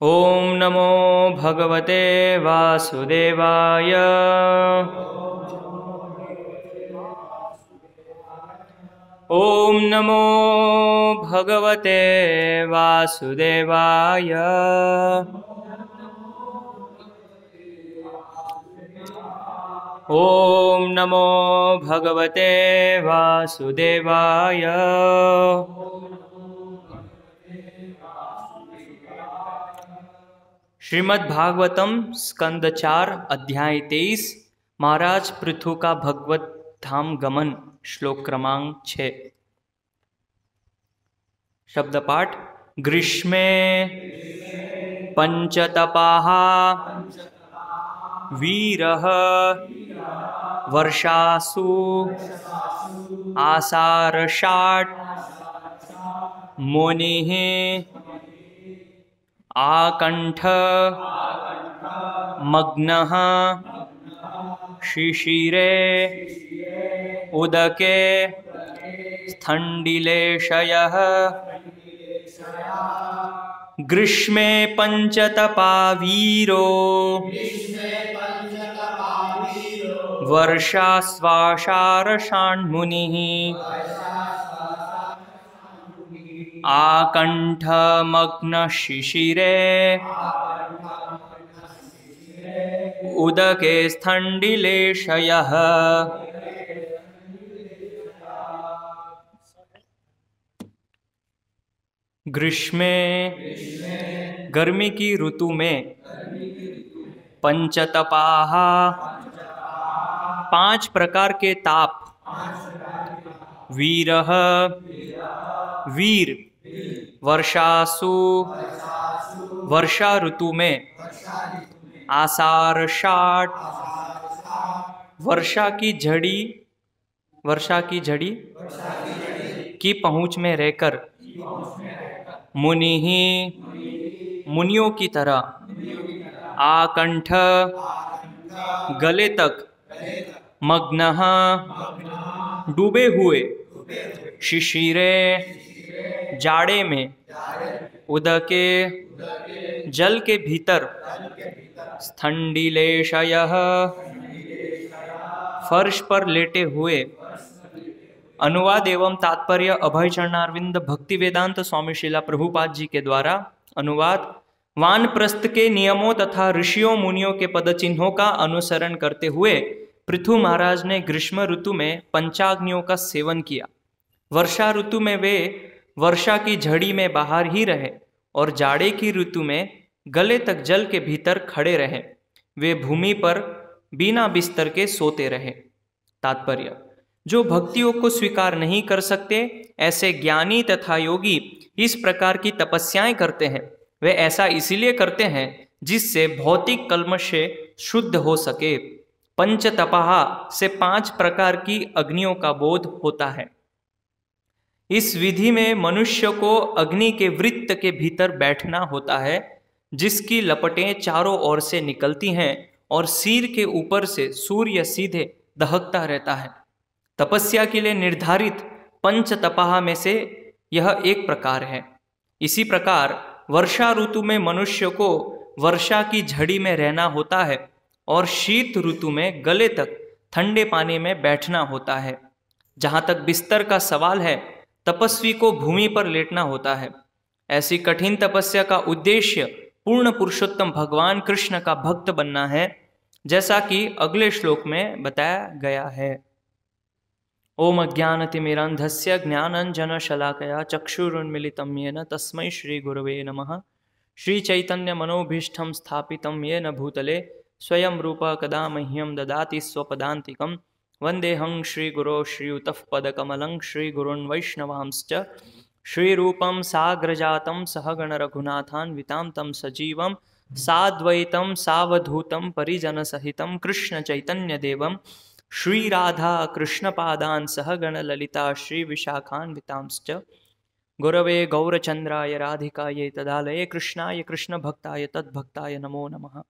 ओम नमो भगवते वासुदेवाय। ओम नमो भगवते वासुदेवाय। ओम नमो भगवते वासुदेवाय। श्रीमद् भागवतम स्कंद 4 अध्याय 23। महाराज पृथु का भगवत धाम गमन। श्लोक क्रमांक 6। शब्द पाठ। ग्रीष्मे पंचतपाः वीरः वर्षासु आषाढ़ मुनिः आकंठ मग्नः शिशिरे उदके स्थंडिलेशयः। ग्रीष्मे पंचतपा वीरो वर्षास्वाषाढ़ आकंठमग्न शिशिरे उदके स्थंडिलेशयः। ग्रीष्मे गर्मी की ऋतु में पंचतपाः 5 प्रकार के ताप। वीरः वीर वर्षासु वर्षा ऋतु में। आषाढ़ वर्षा की झड़ी की पहुंच में रहकर। मुनि मुनियों की तरह। आकंठ गले तक। मग्नः डूबे हुए। शिशिरे जाड़े में। उदके जल के भीतर। स्थंडिलेशयः फर्श पर लेटे हुए। अनुवाद एवं तात्पर्य अभय चरणारविंद भक्ति वेदांत स्वामी श्रीला प्रभुपाद जी के द्वारा। अनुवाद। वानप्रस्थ के नियमों तथा ऋषियों मुनियों के पदचिन्हों का अनुसरण करते हुए पृथु महाराज ने ग्रीष्म ऋतु में पंचाग्नियों का सेवन किया। वर्षा ऋतु में वे वर्षा की झड़ी में बाहर ही रहे और जाड़े की ऋतु में गले तक जल के भीतर खड़े रहे। वे भूमि पर बिना बिस्तर के सोते रहे। तात्पर्य। जो भक्तियों को स्वीकार नहीं कर सकते ऐसे ज्ञानी तथा योगी इस प्रकार की तपस्याएं करते हैं। वे ऐसा इसीलिए करते हैं जिससे भौतिक कल्मश से शुद्ध हो सके। पंचतपाः से 5 प्रकार की अग्नियों का बोध होता है। इस विधि में मनुष्य को अग्नि के वृत्त के भीतर बैठना होता है जिसकी लपटें चारों ओर से निकलती हैं और सिर के ऊपर से सूर्य सीधे दहकता रहता है। तपस्या के लिए निर्धारित पंचतपाः में से यह एक प्रकार है। इसी प्रकार वर्षा ऋतु में मनुष्य को वर्षा की झड़ी में रहना होता है और शीत ऋतु में गले तक ठंडे पानी में बैठना होता है। जहाँ तक बिस्तर का सवाल है तपस्वी को भूमि पर लेटना होता है। ऐसी कठिन तपस्या का उद्देश्य पूर्ण पुरुषोत्तम भगवान कृष्ण का भक्त बनना है, जैसा कि अगले श्लोक में बताया गया है। ओम अज्ञानतिमिरान्धस्य ज्ञानाञ्जनशलाकया चक्षुरुन्मीलितं येन तस्मै श्रीगुरवे नमः। श्रीचैतन्यमनोभीष्टं स्थापितं येन भूतले स्वयं रूप कदा मह्यं ददाति स्वपदान्तिकं। वन्देऽहं श्रीगुरो श्रीयुतः पदकमलं श्रीगुरून् वैष्णवांश्च। श्रीरूपं साग्रजातं सहगण रघुनाथान्वितां तं सजीवं साद्वैतं सावधूतं परिजनसहितं कृष्णचैतन्यदेवं श्रीराधा कृष्णपादान् सहगण ललिता श्रीविशाखान्वितांश्च। गुरवे गौरचन्द्राय राधिकायै तदालये कृष्णाय कृष्णभक्ताय तद्भक्ताय नमो नमः।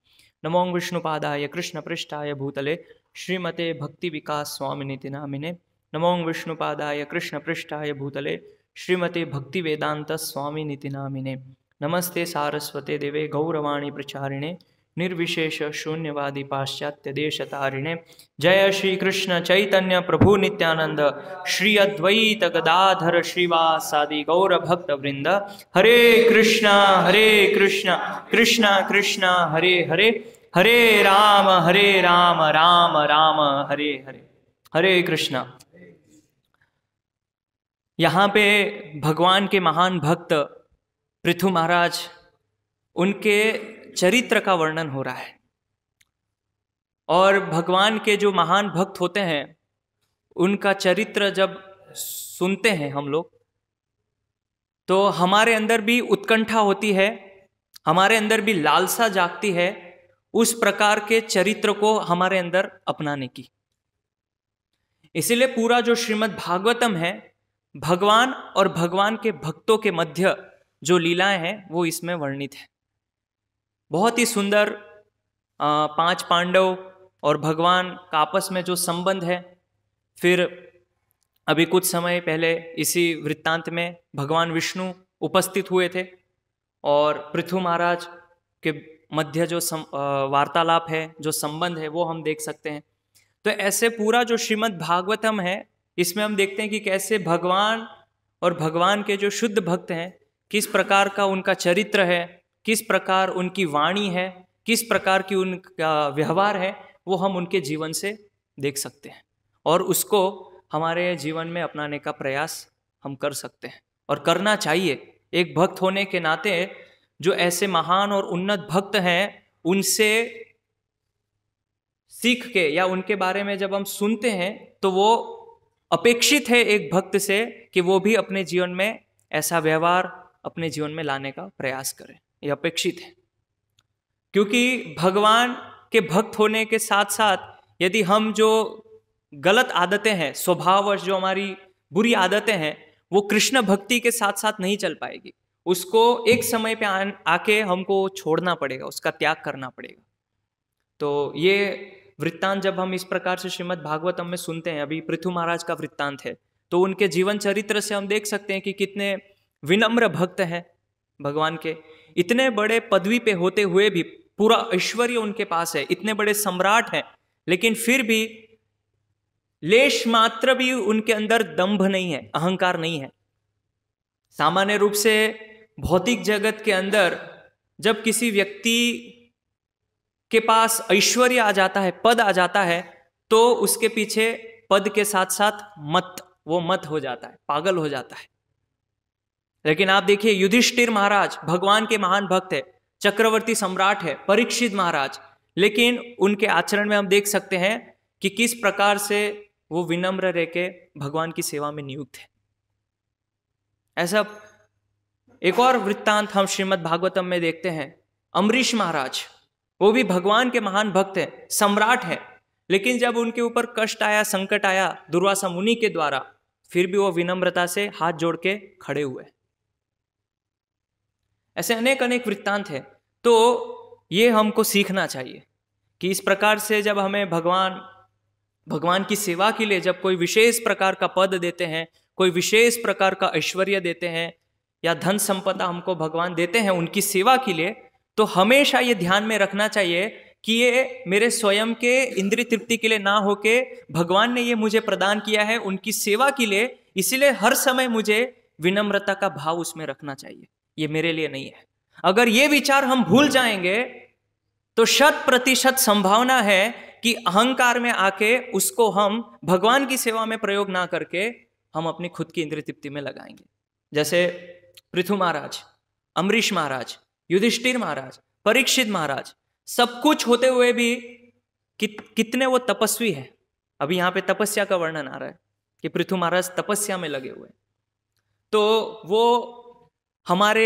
नमो विष्णुपादाय कृष्णपृष्ठाय भूतले श्रीमते भक्तिविकास स्वामिनिति नामिने। नमो विष्णुपादाय कृष्णपृष्ठाय भूतले श्रीमते भक्तिवेदांत स्वामिनिति नामिने। नमस्ते सारस्वते देवे गौरवाणी प्रचारिणे निर्विशेष शून्यवादी पाश्चात्य देश तारिणे। जय श्री कृष्ण चैतन्य प्रभु नित्यानंद श्री अद्वैत गदाधर श्रीवासादि गौर भक्त वृंद। हरे कृष्णा कृष्ण कृष्ण हरे हरे, हरे राम राम राम हरे हरे। हरे कृष्णा। यहाँ पे भगवान के महान भक्त पृथु महाराज, उनके चरित्र का वर्णन हो रहा है। और भगवान के जो महान भक्त होते हैं उनका चरित्र जब सुनते हैं हम लोग, तो हमारे अंदर भी उत्कंठा होती है, हमारे अंदर भी लालसा जागती है उस प्रकार के चरित्र को हमारे अंदर अपनाने की। इसीलिए पूरा जो श्रीमद् भागवतम है, भगवान और भगवान के भक्तों के मध्य जो लीलाएं हैं वो इसमें वर्णित है। बहुत ही सुंदर 5 पांडव और भगवान का आपस में जो संबंध है। फिर अभी कुछ समय पहले इसी वृत्तांत में भगवान विष्णु उपस्थित हुए थे और पृथु महाराज के मध्य जो वार्तालाप है, जो संबंध है, वो हम देख सकते हैं। तो ऐसे पूरा जो श्रीमद् भागवतम है, इसमें हम देखते हैं कि कैसे भगवान और भगवान के जो शुद्ध भक्त हैं, किस प्रकार का उनका चरित्र है, किस प्रकार उनकी वाणी है, किस प्रकार की उनका व्यवहार है, वो हम उनके जीवन से देख सकते हैं और उसको हमारे जीवन में अपनाने का प्रयास हम कर सकते हैं और करना चाहिए। एक भक्त होने के नाते जो ऐसे महान और उन्नत भक्त हैं उनसे सीख के या उनके बारे में जब हम सुनते हैं तो वो अपेक्षित है एक भक्त से कि वो भी अपने जीवन में ऐसा व्यवहार अपने जीवन में लाने का प्रयास करें। ये अपेक्षित है, क्योंकि भगवान के भक्त होने के साथ साथ यदि हम जो गलत आदतें हैं, स्वभाववश जो हमारी बुरी आदतें हैं, वो कृष्ण भक्ति के साथ साथ नहीं चल पाएगी। उसको एक समय पे आके हमको छोड़ना पड़ेगा, उसका त्याग करना पड़ेगा। तो ये वृत्तांत जब हम इस प्रकार से श्रीमद् भागवतम में सुनते हैं, अभी पृथु महाराज का वृत्तांत है, तो उनके जीवन चरित्र से हम देख सकते हैं कि कितने विनम्र भक्त हैं भगवान के। इतने बड़े पदवी पे होते हुए भी पूरा ऐश्वर्य उनके पास है, इतने बड़े सम्राट हैं, लेकिन फिर भी लेश मात्र भी उनके अंदर दंभ नहीं है, अहंकार नहीं है। सामान्य रूप से भौतिक जगत के अंदर जब किसी व्यक्ति के पास ऐश्वर्य आ जाता है, पद आ जाता है, तो उसके पीछे पद के साथ साथ वो मत हो जाता है, पागल हो जाता है। लेकिन आप देखिए युधिष्ठिर महाराज भगवान के महान भक्त है, चक्रवर्ती सम्राट है, परीक्षित महाराज, लेकिन उनके आचरण में हम देख सकते हैं कि किस प्रकार से वो विनम्र रह के भगवान की सेवा में नियुक्त है। ऐसा एक और वृत्तांत हम श्रीमद् भागवतम में देखते हैं। अम्बरीश महाराज, वो भी भगवान के महान भक्त हैं, सम्राट हैं, लेकिन जब उनके ऊपर कष्ट आया, संकट आया दुर्वासा मुनि के द्वारा, फिर भी वो विनम्रता से हाथ जोड़ के खड़े हुए। ऐसे अनेक अनेक वृत्तांत है। तो ये हमको सीखना चाहिए कि इस प्रकार से जब हमें भगवान की सेवा के लिए जब कोई विशेष प्रकार का पद देते हैं, कोई विशेष प्रकार का ऐश्वर्य देते हैं या धन संपदा हमको भगवान देते हैं उनकी सेवा के लिए, तो हमेशा ये ध्यान में रखना चाहिए कि ये मेरे स्वयं के इंद्रिय तृप्ति के लिए ना होके भगवान ने ये मुझे प्रदान किया है उनकी सेवा के लिए, इसीलिए हर समय मुझे विनम्रता का भाव उसमें रखना चाहिए, ये मेरे लिए नहीं है। अगर ये विचार हम भूल जाएंगे तो 100% संभावना है कि अहंकार में आके उसको हम भगवान की सेवा में प्रयोग ना करके हम अपनी खुद की इंद्रिय तृप्ति में लगाएंगे। जैसे पृथु महाराज, अम्बरीश महाराज, युधिष्ठिर महाराज, परीक्षित महाराज, सब कुछ होते हुए भी कितने वो तपस्वी है। अभी यहाँ पे तपस्या का वर्णन आ रहा है कि पृथु महाराज तपस्या में लगे हुए, तो वो हमारे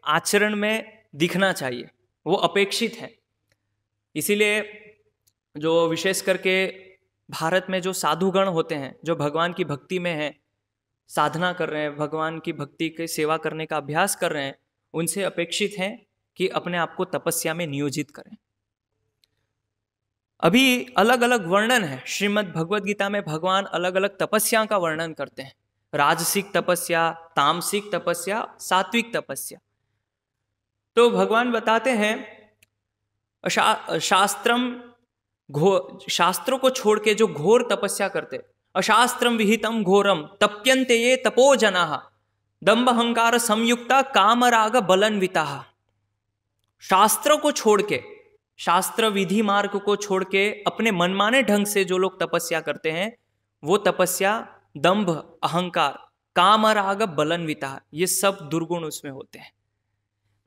आचरण में दिखना चाहिए, वो अपेक्षित है। इसीलिए जो विशेष करके भारत में जो साधुगण होते हैं, जो भगवान की भक्ति में हैं, साधना कर रहे हैं, भगवान की भक्ति की सेवा करने का अभ्यास कर रहे हैं, उनसे अपेक्षित है कि अपने आप को तपस्या में नियोजित करें। अभी अलग अलग वर्णन है श्रीमद् भगवद गीता में, भगवान अलग अलग तपस्या का वर्णन करते हैं। राजसिक तपस्या, तामसिक तपस्या, सात्विक तपस्या। तो भगवान बताते हैं शास्त्रों को छोड़ के जो घोर तपस्या करते, अशास्त्रम विहितम घोरम तप्यन्ते ये तपो जनाः दंभ अहंकार संयुक्ता कामराग बलन्विता। शास्त्रों को छोड़ के, शास्त्र विधि मार्ग को छोड़ के अपने मनमाने ढंग से जो लोग तपस्या करते हैं, वो तपस्या दंभ अहंकार कामराग बलन्विता, ये सब दुर्गुण उसमें होते हैं।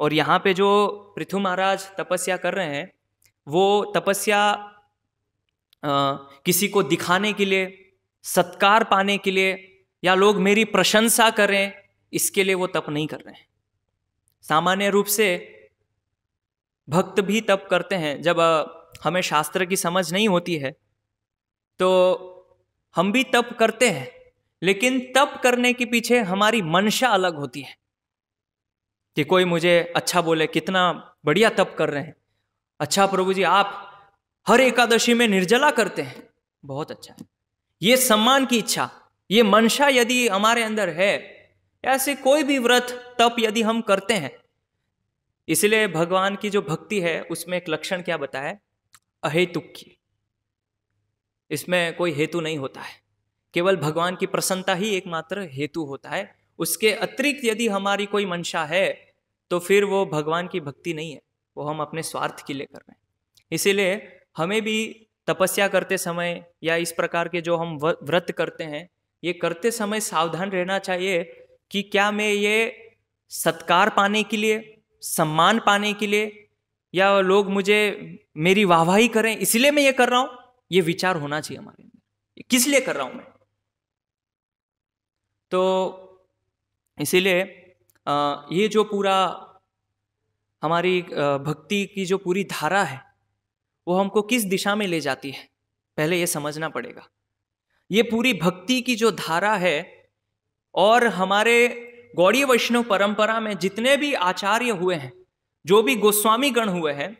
और यहाँ पे जो पृथु महाराज तपस्या कर रहे हैं, वो तपस्या किसी को दिखाने के लिए, सत्कार पाने के लिए, या लोग मेरी प्रशंसा करें, इसके लिए वो तप नहीं कर रहे हैं। सामान्य रूप से भक्त भी तप करते हैं। जब हमें शास्त्र की समझ नहीं होती है तो हम भी तप करते हैं, लेकिन तप करने के पीछे हमारी मंशा अलग होती है कि कोई मुझे अच्छा बोले, कितना बढ़िया तप कर रहे हैं, अच्छा प्रभु जी आप हर एकादशी में निर्जला करते हैं, बहुत अच्छा है। ये सम्मान की इच्छा, ये मंशा यदि हमारे अंदर है, ऐसे कोई भी व्रत तप यदि हम करते हैं, इसलिए भगवान की जो भक्ति है उसमें एक लक्षण क्या बताया, अहेतुक की। इसमें कोई हेतु नहीं होता है, केवल भगवान की प्रसन्नता ही एकमात्र हेतु होता है। उसके अतिरिक्त यदि हमारी कोई मंशा है तो फिर वो भगवान की भक्ति नहीं है, वो हम अपने स्वार्थ के लिए कर रहे हैं। इसीलिए हमें भी तपस्या करते समय या इस प्रकार के जो हम व्रत करते हैं, ये करते समय सावधान रहना चाहिए कि क्या मैं ये सत्कार पाने के लिए, सम्मान पाने के लिए, या लोग मुझे मेरी वाहवाही करें इसलिए मैं ये कर रहा हूं, ये विचार होना चाहिए हमारे अंदर, किस लिए कर रहा हूं मैं। तो इसीलिए ये जो पूरा हमारी भक्ति की जो पूरी धारा है वो हमको किस दिशा में ले जाती है, पहले ये समझना पड़ेगा। ये पूरी भक्ति की जो धारा है, और हमारे गौड़ीय वैष्णव परंपरा में जितने भी आचार्य हुए हैं, जो भी गोस्वामी गण हुए हैं,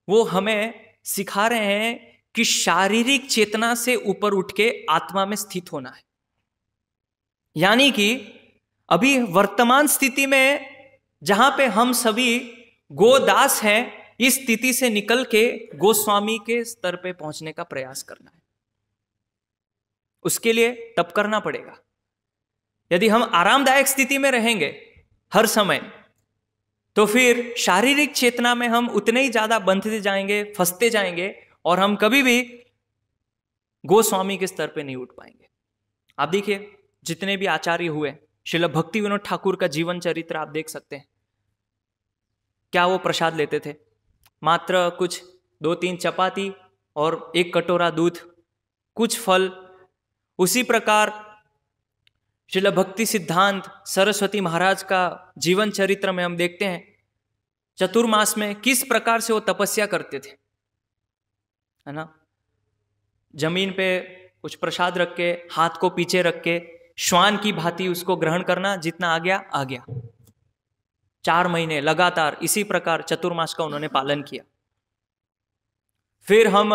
वो हमें सिखा रहे हैं कि शारीरिक चेतना से ऊपर उठ के आत्मा में स्थित होना है। यानी कि अभी वर्तमान स्थिति में जहां पे हम सभी गोदास हैं, इस स्थिति से निकल के गोस्वामी के स्तर पे पहुंचने का प्रयास करना है। उसके लिए तप करना पड़ेगा। यदि हम आरामदायक स्थिति में रहेंगे हर समय, तो फिर शारीरिक चेतना में हम उतने ही ज्यादा बंधते जाएंगे, फंसते जाएंगे, और हम कभी भी गोस्वामी के स्तर पे नहीं उठ पाएंगे। आप देखिए जितने भी आचार्य हुए, श्रील भक्ति विनोद ठाकुर का जीवन चरित्र आप देख सकते हैं। क्या वो प्रसाद लेते थे? मात्र कुछ 2-3 चपाती और 1 कटोरा दूध, कुछ फल। उसी प्रकार श्रील भक्ति सिद्धांत सरस्वती महाराज का जीवन चरित्र में हम देखते हैं चतुर्मास में किस प्रकार से वो तपस्या करते थे, है ना। जमीन पे कुछ प्रसाद रख के, हाथ को पीछे रख के श्वान की भांति उसको ग्रहण करना, जितना आ गया आ गया। 4 महीने लगातार इसी प्रकार चतुर्मास का उन्होंने पालन किया। फिर हम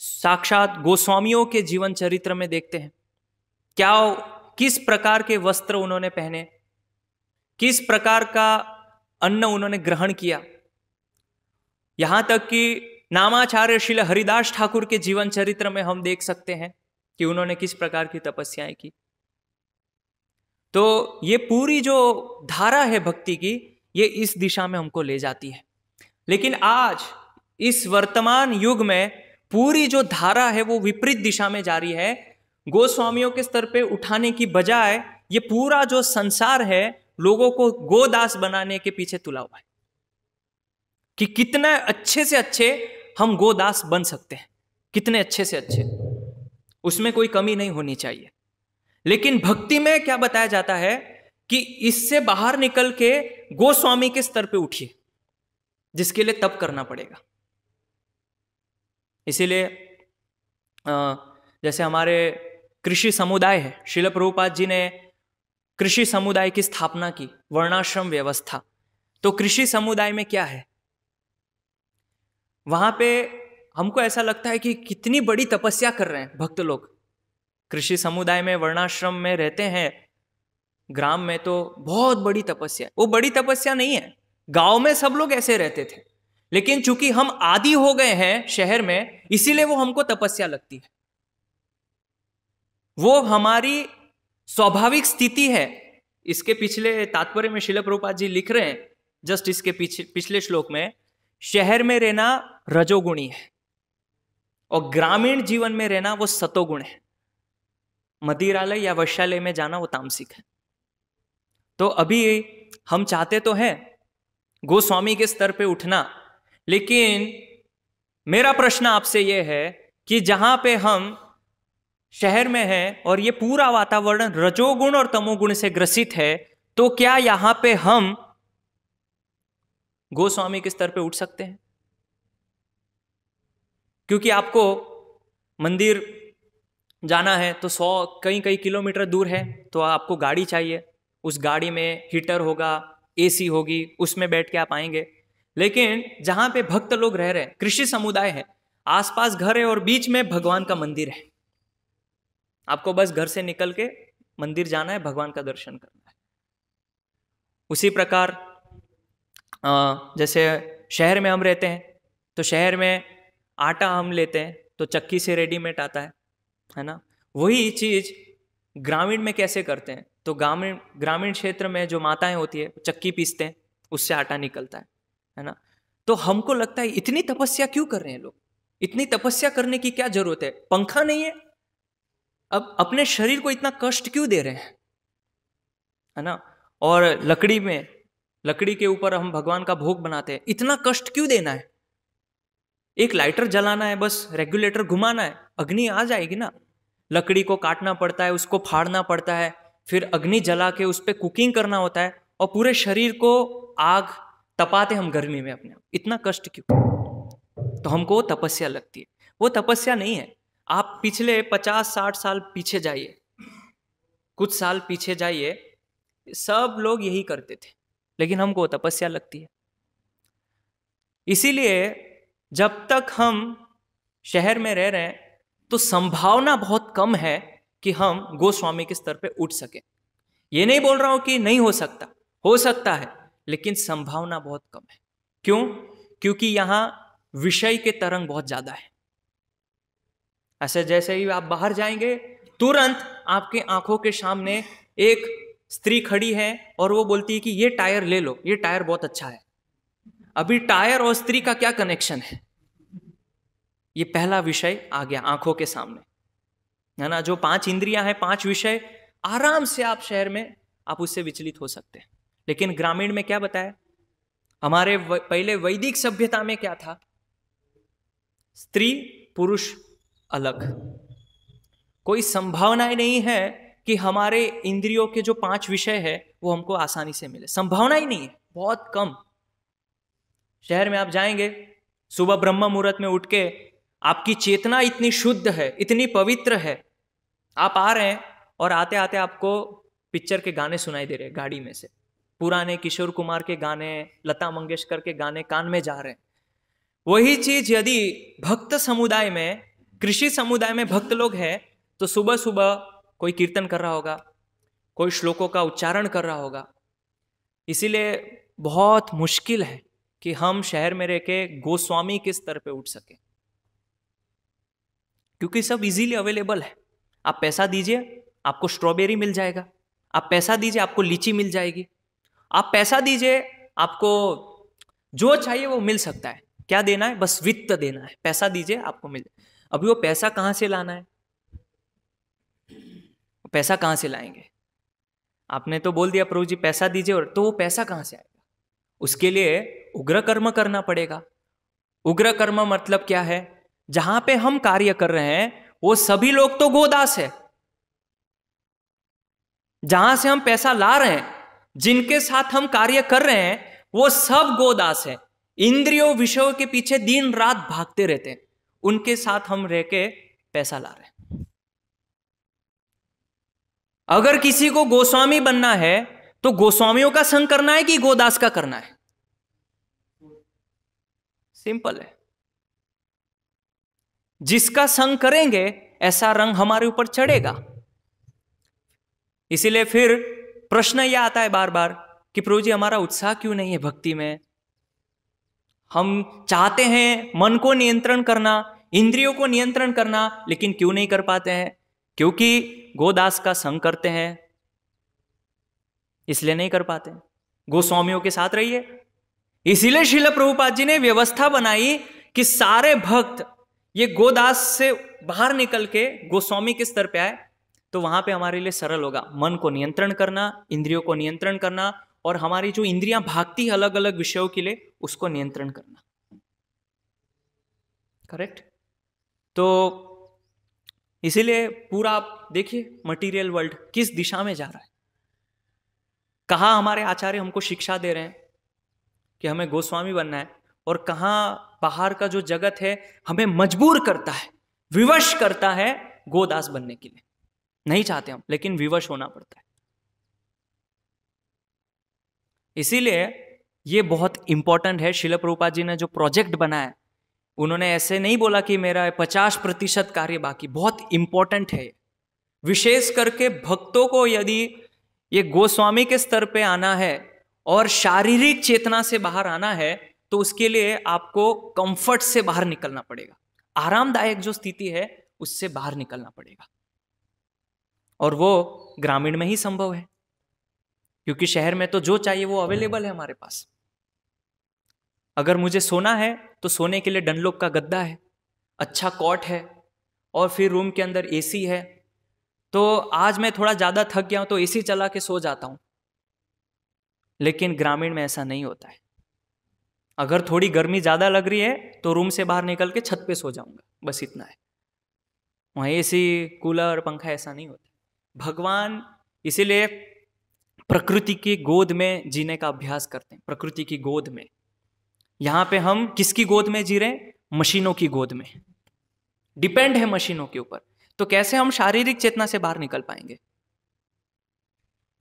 साक्षात गोस्वामियों के जीवन चरित्र में देखते हैं क्या, किस प्रकार के वस्त्र उन्होंने पहने, किस प्रकार का अन्न उन्होंने ग्रहण किया। यहां तक कि नामाचार्य श्रील हरिदास ठाकुर के जीवन चरित्र में हम देख सकते हैं कि उन्होंने किस प्रकार की तपस्याएं की। तो ये पूरी जो धारा है भक्ति की, ये इस दिशा में हमको ले जाती है। लेकिन आज इस वर्तमान युग में पूरी जो धारा है वो विपरीत दिशा में जा रही है। गोस्वामियों के स्तर पे उठाने की बजाय ये पूरा जो संसार है लोगों को गोदास बनाने के पीछे तुला हुआ है कि कितने अच्छे से अच्छे हम गोदास बन सकते हैं, कितने अच्छे से अच्छे, उसमें कोई कमी नहीं होनी चाहिए। लेकिन भक्ति में क्या बताया जाता है कि इससे बाहर निकल के गोस्वामी के स्तर पे उठिए, जिसके लिए तप करना पड़ेगा। इसीलिए जैसे हमारे कृषि समुदाय है, श्रील प्रभुपाद जी ने कृषि समुदाय की स्थापना की, वर्णाश्रम व्यवस्था। तो कृषि समुदाय में क्या है, वहां पे हमको ऐसा लगता है कि कितनी बड़ी तपस्या कर रहे हैं भक्त लोग। कृषि समुदाय में, वर्णाश्रम में रहते हैं, ग्राम में तो बहुत बड़ी तपस्या है। वो बड़ी तपस्या नहीं है, गांव में सब लोग ऐसे रहते थे, लेकिन चूंकि हम आदी हो गए हैं शहर में, इसीलिए वो हमको तपस्या लगती है। वो हमारी स्वाभाविक स्थिति है। इसके पिछले तात्पर्य में श्रील प्रभुपाद जी लिख रहे हैं, जस्ट इसके पिछले श्लोक में, शहर में रहना रजोगुणी है और ग्रामीण जीवन में रहना वो सतोगुण है। मदिरालय या वैश्यालय में जाना वो तामसिक है। तो अभी हम चाहते तो हैं गोस्वामी के स्तर पे उठना, लेकिन मेरा प्रश्न आपसे यह है कि जहां पे हम शहर में हैं और ये पूरा वातावरण रजोगुण और तमोगुण से ग्रसित है, तो क्या यहां पे हम गोस्वामी के स्तर पे उठ सकते हैं? क्योंकि आपको मंदिर जाना है तो कई किलोमीटर दूर है, तो आपको गाड़ी चाहिए। उस गाड़ी में हीटर होगा, एसी होगी, उसमें बैठ के आप आएंगे। लेकिन जहां पे भक्त लोग रह रहे हैं, कृषि समुदाय है, आसपास घर है और बीच में भगवान का मंदिर है, आपको बस घर से निकल के मंदिर जाना है, भगवान का दर्शन करना है। उसी प्रकार जैसे शहर में हम रहते हैं, तो शहर में आटा हम लेते हैं तो चक्की से रेडीमेड आता है ना। वही चीज ग्रामीण में कैसे करते हैं? तो ग्रामीण क्षेत्र में जो माताएं होती है चक्की पीसते हैं, उससे आटा निकलता है ना। तो हमको लगता है इतनी तपस्या क्यों कर रहे हैं लोग? इतनी तपस्या करने की क्या जरूरत है? पंखा नहीं है, अब अपने शरीर को इतना कष्ट क्यों दे रहे हैं, है ना। और लकड़ी के ऊपर हम भगवान का भोग बनाते हैं, इतना कष्ट क्यों देना है? एक लाइटर जलाना है, बस रेगुलेटर घुमाना है, अग्नि आ जाएगी ना। लकड़ी को काटना पड़ता है, उसको फाड़ना पड़ता है, फिर अग्नि जला के उस पर कुकिंग करना होता है, और पूरे शरीर को आग तपाते हम गर्मी में अपने। इतना कष्ट क्यों? तो हमको तपस्या लगती है। वो तपस्या नहीं है। आप पिछले 50-60 साल पीछे जाइए, कुछ साल पीछे जाइए, सब लोग यही करते थे, लेकिन हमको तपस्या लगती है। इसीलिए जब तक हम शहर में रह रहे हैं तो संभावना बहुत कम है कि हम गोस्वामी के स्तर पे उठ सके। ये नहीं बोल रहा हूं कि नहीं हो सकता है, लेकिन संभावना बहुत कम है। क्यों? क्योंकि यहां विषय के तरंग बहुत ज्यादा है। ऐसे जैसे ही आप बाहर जाएंगे, तुरंत आपके आंखों के सामने एक स्त्री खड़ी है और वो बोलती है कि ये टायर ले लो, ये टायर बहुत अच्छा है। अभी टायर और स्त्री का क्या कनेक्शन है? ये पहला विषय आ गया आंखों के सामने, है ना। जो 5 इंद्रियां हैं, 5 विषय, आराम से आप शहर में आप उससे विचलित हो सकते हैं। लेकिन ग्रामीण में क्या बताया? हमारे पहले वैदिक सभ्यता में क्या था? स्त्री पुरुष अलग, कोई संभावना ही नहीं है कि हमारे इंद्रियों के जो 5 विषय है वो हमको आसानी से मिले। संभावना ही नहीं है, बहुत कम। शहर में आप जाएंगे, सुबह ब्रह्म मुहूर्त में उठ के आपकी चेतना इतनी शुद्ध है, इतनी पवित्र है, आप आ रहे हैं और आते आते आपको पिक्चर के गाने सुनाई दे रहे हैं गाड़ी में से, पुराने किशोर कुमार के गाने, लता मंगेशकर के गाने कान में जा रहे हैं। वही चीज यदि भक्त समुदाय में, कृषि समुदाय में भक्त लोग हैं, तो सुबह सुबह कोई कीर्तन कर रहा होगा, कोई श्लोकों का उच्चारण कर रहा होगा। इसीलिए बहुत मुश्किल है कि हम शहर में रह के गोस्वामी के स्तर पे उठ सके, क्योंकि सब इजीली अवेलेबल है। आप पैसा दीजिए, आपको स्ट्रॉबेरी मिल जाएगा। आप पैसा दीजिए, आपको लीची मिल जाएगी। आप पैसा दीजिए, आपको जो चाहिए वो मिल सकता है। क्या देना है? बस वित्त देना है। पैसा दीजिए, आपको मिल। अभी वो पैसा कहां से लाना है? पैसा कहां से लाएंगे? आपने तो बोल दिया प्रभु जी पैसा दीजिए, और तो वो पैसा कहां से आएगा? उसके लिए उग्र कर्म करना पड़ेगा। उग्र कर्म मतलब क्या है? जहां पे हम कार्य कर रहे हैं वो सभी लोग तो गोदास है। जहां से हम पैसा ला रहे हैं, जिनके साथ हम कार्य कर रहे हैं, वो सब गोदास है। इंद्रियों विषयों के पीछे दिन रात भागते रहते हैं, उनके साथ हम रह के पैसा ला रहे हैं। अगर किसी को गोस्वामी बनना है तो गोस्वामियों का संग करना है कि गोदास का करना है? सिंपल है। जिसका संग करेंगे ऐसा रंग हमारे ऊपर चढ़ेगा। इसीलिए फिर प्रश्न यह आता है बार बार कि प्रभु जी हमारा उत्साह क्यों नहीं है भक्ति में, हम चाहते हैं मन को नियंत्रण करना, इंद्रियों को नियंत्रण करना, लेकिन क्यों नहीं कर पाते हैं? क्योंकि गोदास का संग करते हैं, इसलिए नहीं कर पाते। गोस्वामियों के साथ रहिए। इसीलिए श्रील प्रभुपाद जी ने व्यवस्था बनाई कि सारे भक्त ये गोदास से बाहर निकल के गोस्वामी के स्तर पे आए, तो वहां पे हमारे लिए सरल होगा मन को नियंत्रण करना, इंद्रियों को नियंत्रण करना, और हमारी जो इंद्रियां भागती है अलग अलग विषयों के लिए, उसको नियंत्रण करना। करेक्ट? तो इसीलिए पूरा आप देखिए मटेरियल वर्ल्ड किस दिशा में जा रहा है। कहाँ हमारे आचार्य हमको शिक्षा दे रहे हैं कि हमें गोस्वामी बनना है, और कहाँ बाहर का जो जगत है हमें मजबूर करता है, विवश करता है गोदास बनने के लिए। नहीं चाहते हम, लेकिन विवश होना पड़ता है। इसीलिए ये बहुत इंपॉर्टेंट है। श्रील प्रभुपाद जी ने जो प्रोजेक्ट बनाया, उन्होंने ऐसे नहीं बोला कि मेरा 50% कार्य बाकी। बहुत इंपॉर्टेंट है, विशेष करके भक्तों को यदि ये गोस्वामी के स्तर पे आना है और शारीरिक चेतना से बाहर आना है, तो उसके लिए आपको कंफर्ट से बाहर निकलना पड़ेगा, आरामदायक जो स्थिति है उससे बाहर निकलना पड़ेगा। और वो ग्रामीण में ही संभव है, क्योंकि शहर में तो जो चाहिए वो अवेलेबल है हमारे पास। अगर मुझे सोना है तो सोने के लिए डनलोप का गद्दा है, अच्छा कॉट है, और फिर रूम के अंदर एसी है। तो आज मैं थोड़ा ज़्यादा थक गया हूं तो एसी चला के सो जाता हूं। लेकिन ग्रामीण में ऐसा नहीं होता है। अगर थोड़ी गर्मी ज़्यादा लग रही है तो रूम से बाहर निकल के छत पे सो जाऊंगा, बस इतना है। वहाँ एसी, कूलर, पंखा ऐसा नहीं होता। भगवान इसीलिए प्रकृति की गोद में जीने का अभ्यास करते हैं। प्रकृति की गोद में, यहाँ पे हम किसकी गोद में जी रहे हैं? मशीनों की गोद में। डिपेंड है मशीनों के ऊपर, तो कैसे हम शारीरिक चेतना से बाहर निकल पाएंगे?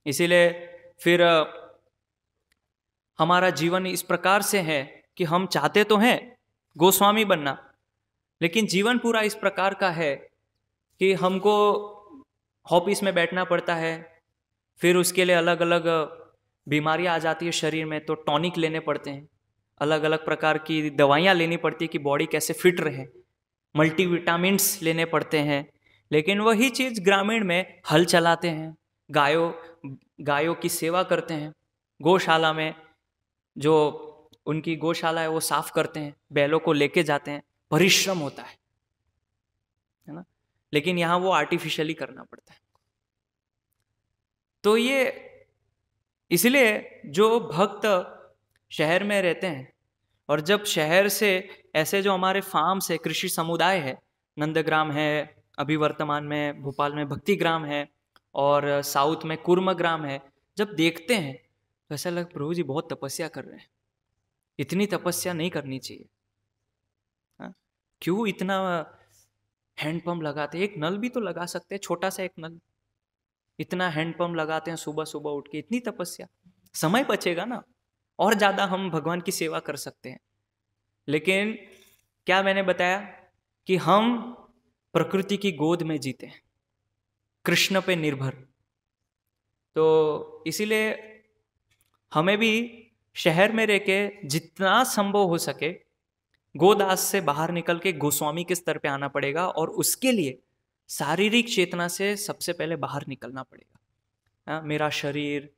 इसीलिए फिर हमारा जीवन इस प्रकार से है कि हम चाहते तो हैं गोस्वामी बनना, लेकिन जीवन पूरा इस प्रकार का है कि हमको ऑफिस में बैठना पड़ता है, फिर उसके लिए अलग अलग बीमारियां आ जाती है शरीर में, तो टॉनिक लेने पड़ते हैं, अलग अलग प्रकार की दवाइयाँ लेनी पड़ती है कि बॉडी कैसे फिट रहे, मल्टीविटामिन्स लेने पड़ते हैं। लेकिन वही चीज़ ग्रामीण में हल चलाते हैं, गायों की सेवा करते हैं, गौशाला में जो उनकी गौशाला है वो साफ करते हैं, बैलों को लेके जाते हैं, परिश्रम होता है ना। लेकिन यहाँ वो आर्टिफिशियली करना पड़ता है। तो ये इसलिए जो भक्त शहर में रहते हैं, और जब शहर से ऐसे जो हमारे फार्म्स है, कृषि समुदाय है, नंदग्राम है, अभी वर्तमान में भोपाल में भक्ति ग्राम है, और साउथ में कुर्म ग्राम है, जब देखते हैं तो ऐसा लगता प्रभु जी बहुत तपस्या कर रहे हैं, इतनी तपस्या नहीं करनी चाहिए। क्यों इतना हैंडपंप लगाते हैं? एक नल भी तो लगा सकते हैं, छोटा सा एक नल। इतना हैंडपंप लगाते हैं सुबह सुबह उठ के, इतनी तपस्या, समय बचेगा ना, और ज़्यादा हम भगवान की सेवा कर सकते हैं। लेकिन क्या मैंने बताया कि हम प्रकृति की गोद में जीते हैं, कृष्ण पे निर्भर। तो इसीलिए हमें भी शहर में रह के जितना संभव हो सके गोदास से बाहर निकल के गोस्वामी के स्तर पे आना पड़ेगा, और उसके लिए शारीरिक चेतना से सबसे पहले बाहर निकलना पड़ेगा। मेरा शरीर,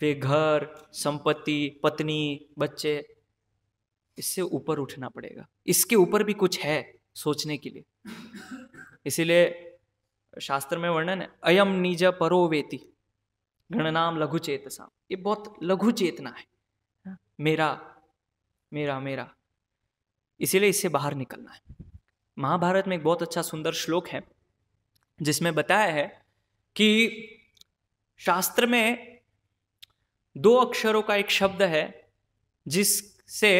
फिर घर, संपत्ति, पत्नी, बच्चे, इससे ऊपर उठना पड़ेगा। इसके ऊपर भी कुछ है सोचने के लिए। इसीलिए शास्त्र में वर्णन है, अयम निज परो वेति गणनाम लघु चेतसा। ये बहुत लघु चेतना है, मेरा मेरा मेरा। इसीलिए इससे बाहर निकलना है। महाभारत में एक बहुत अच्छा सुंदर श्लोक है जिसमें बताया है कि शास्त्र में 2 अक्षरों का एक शब्द है जिससे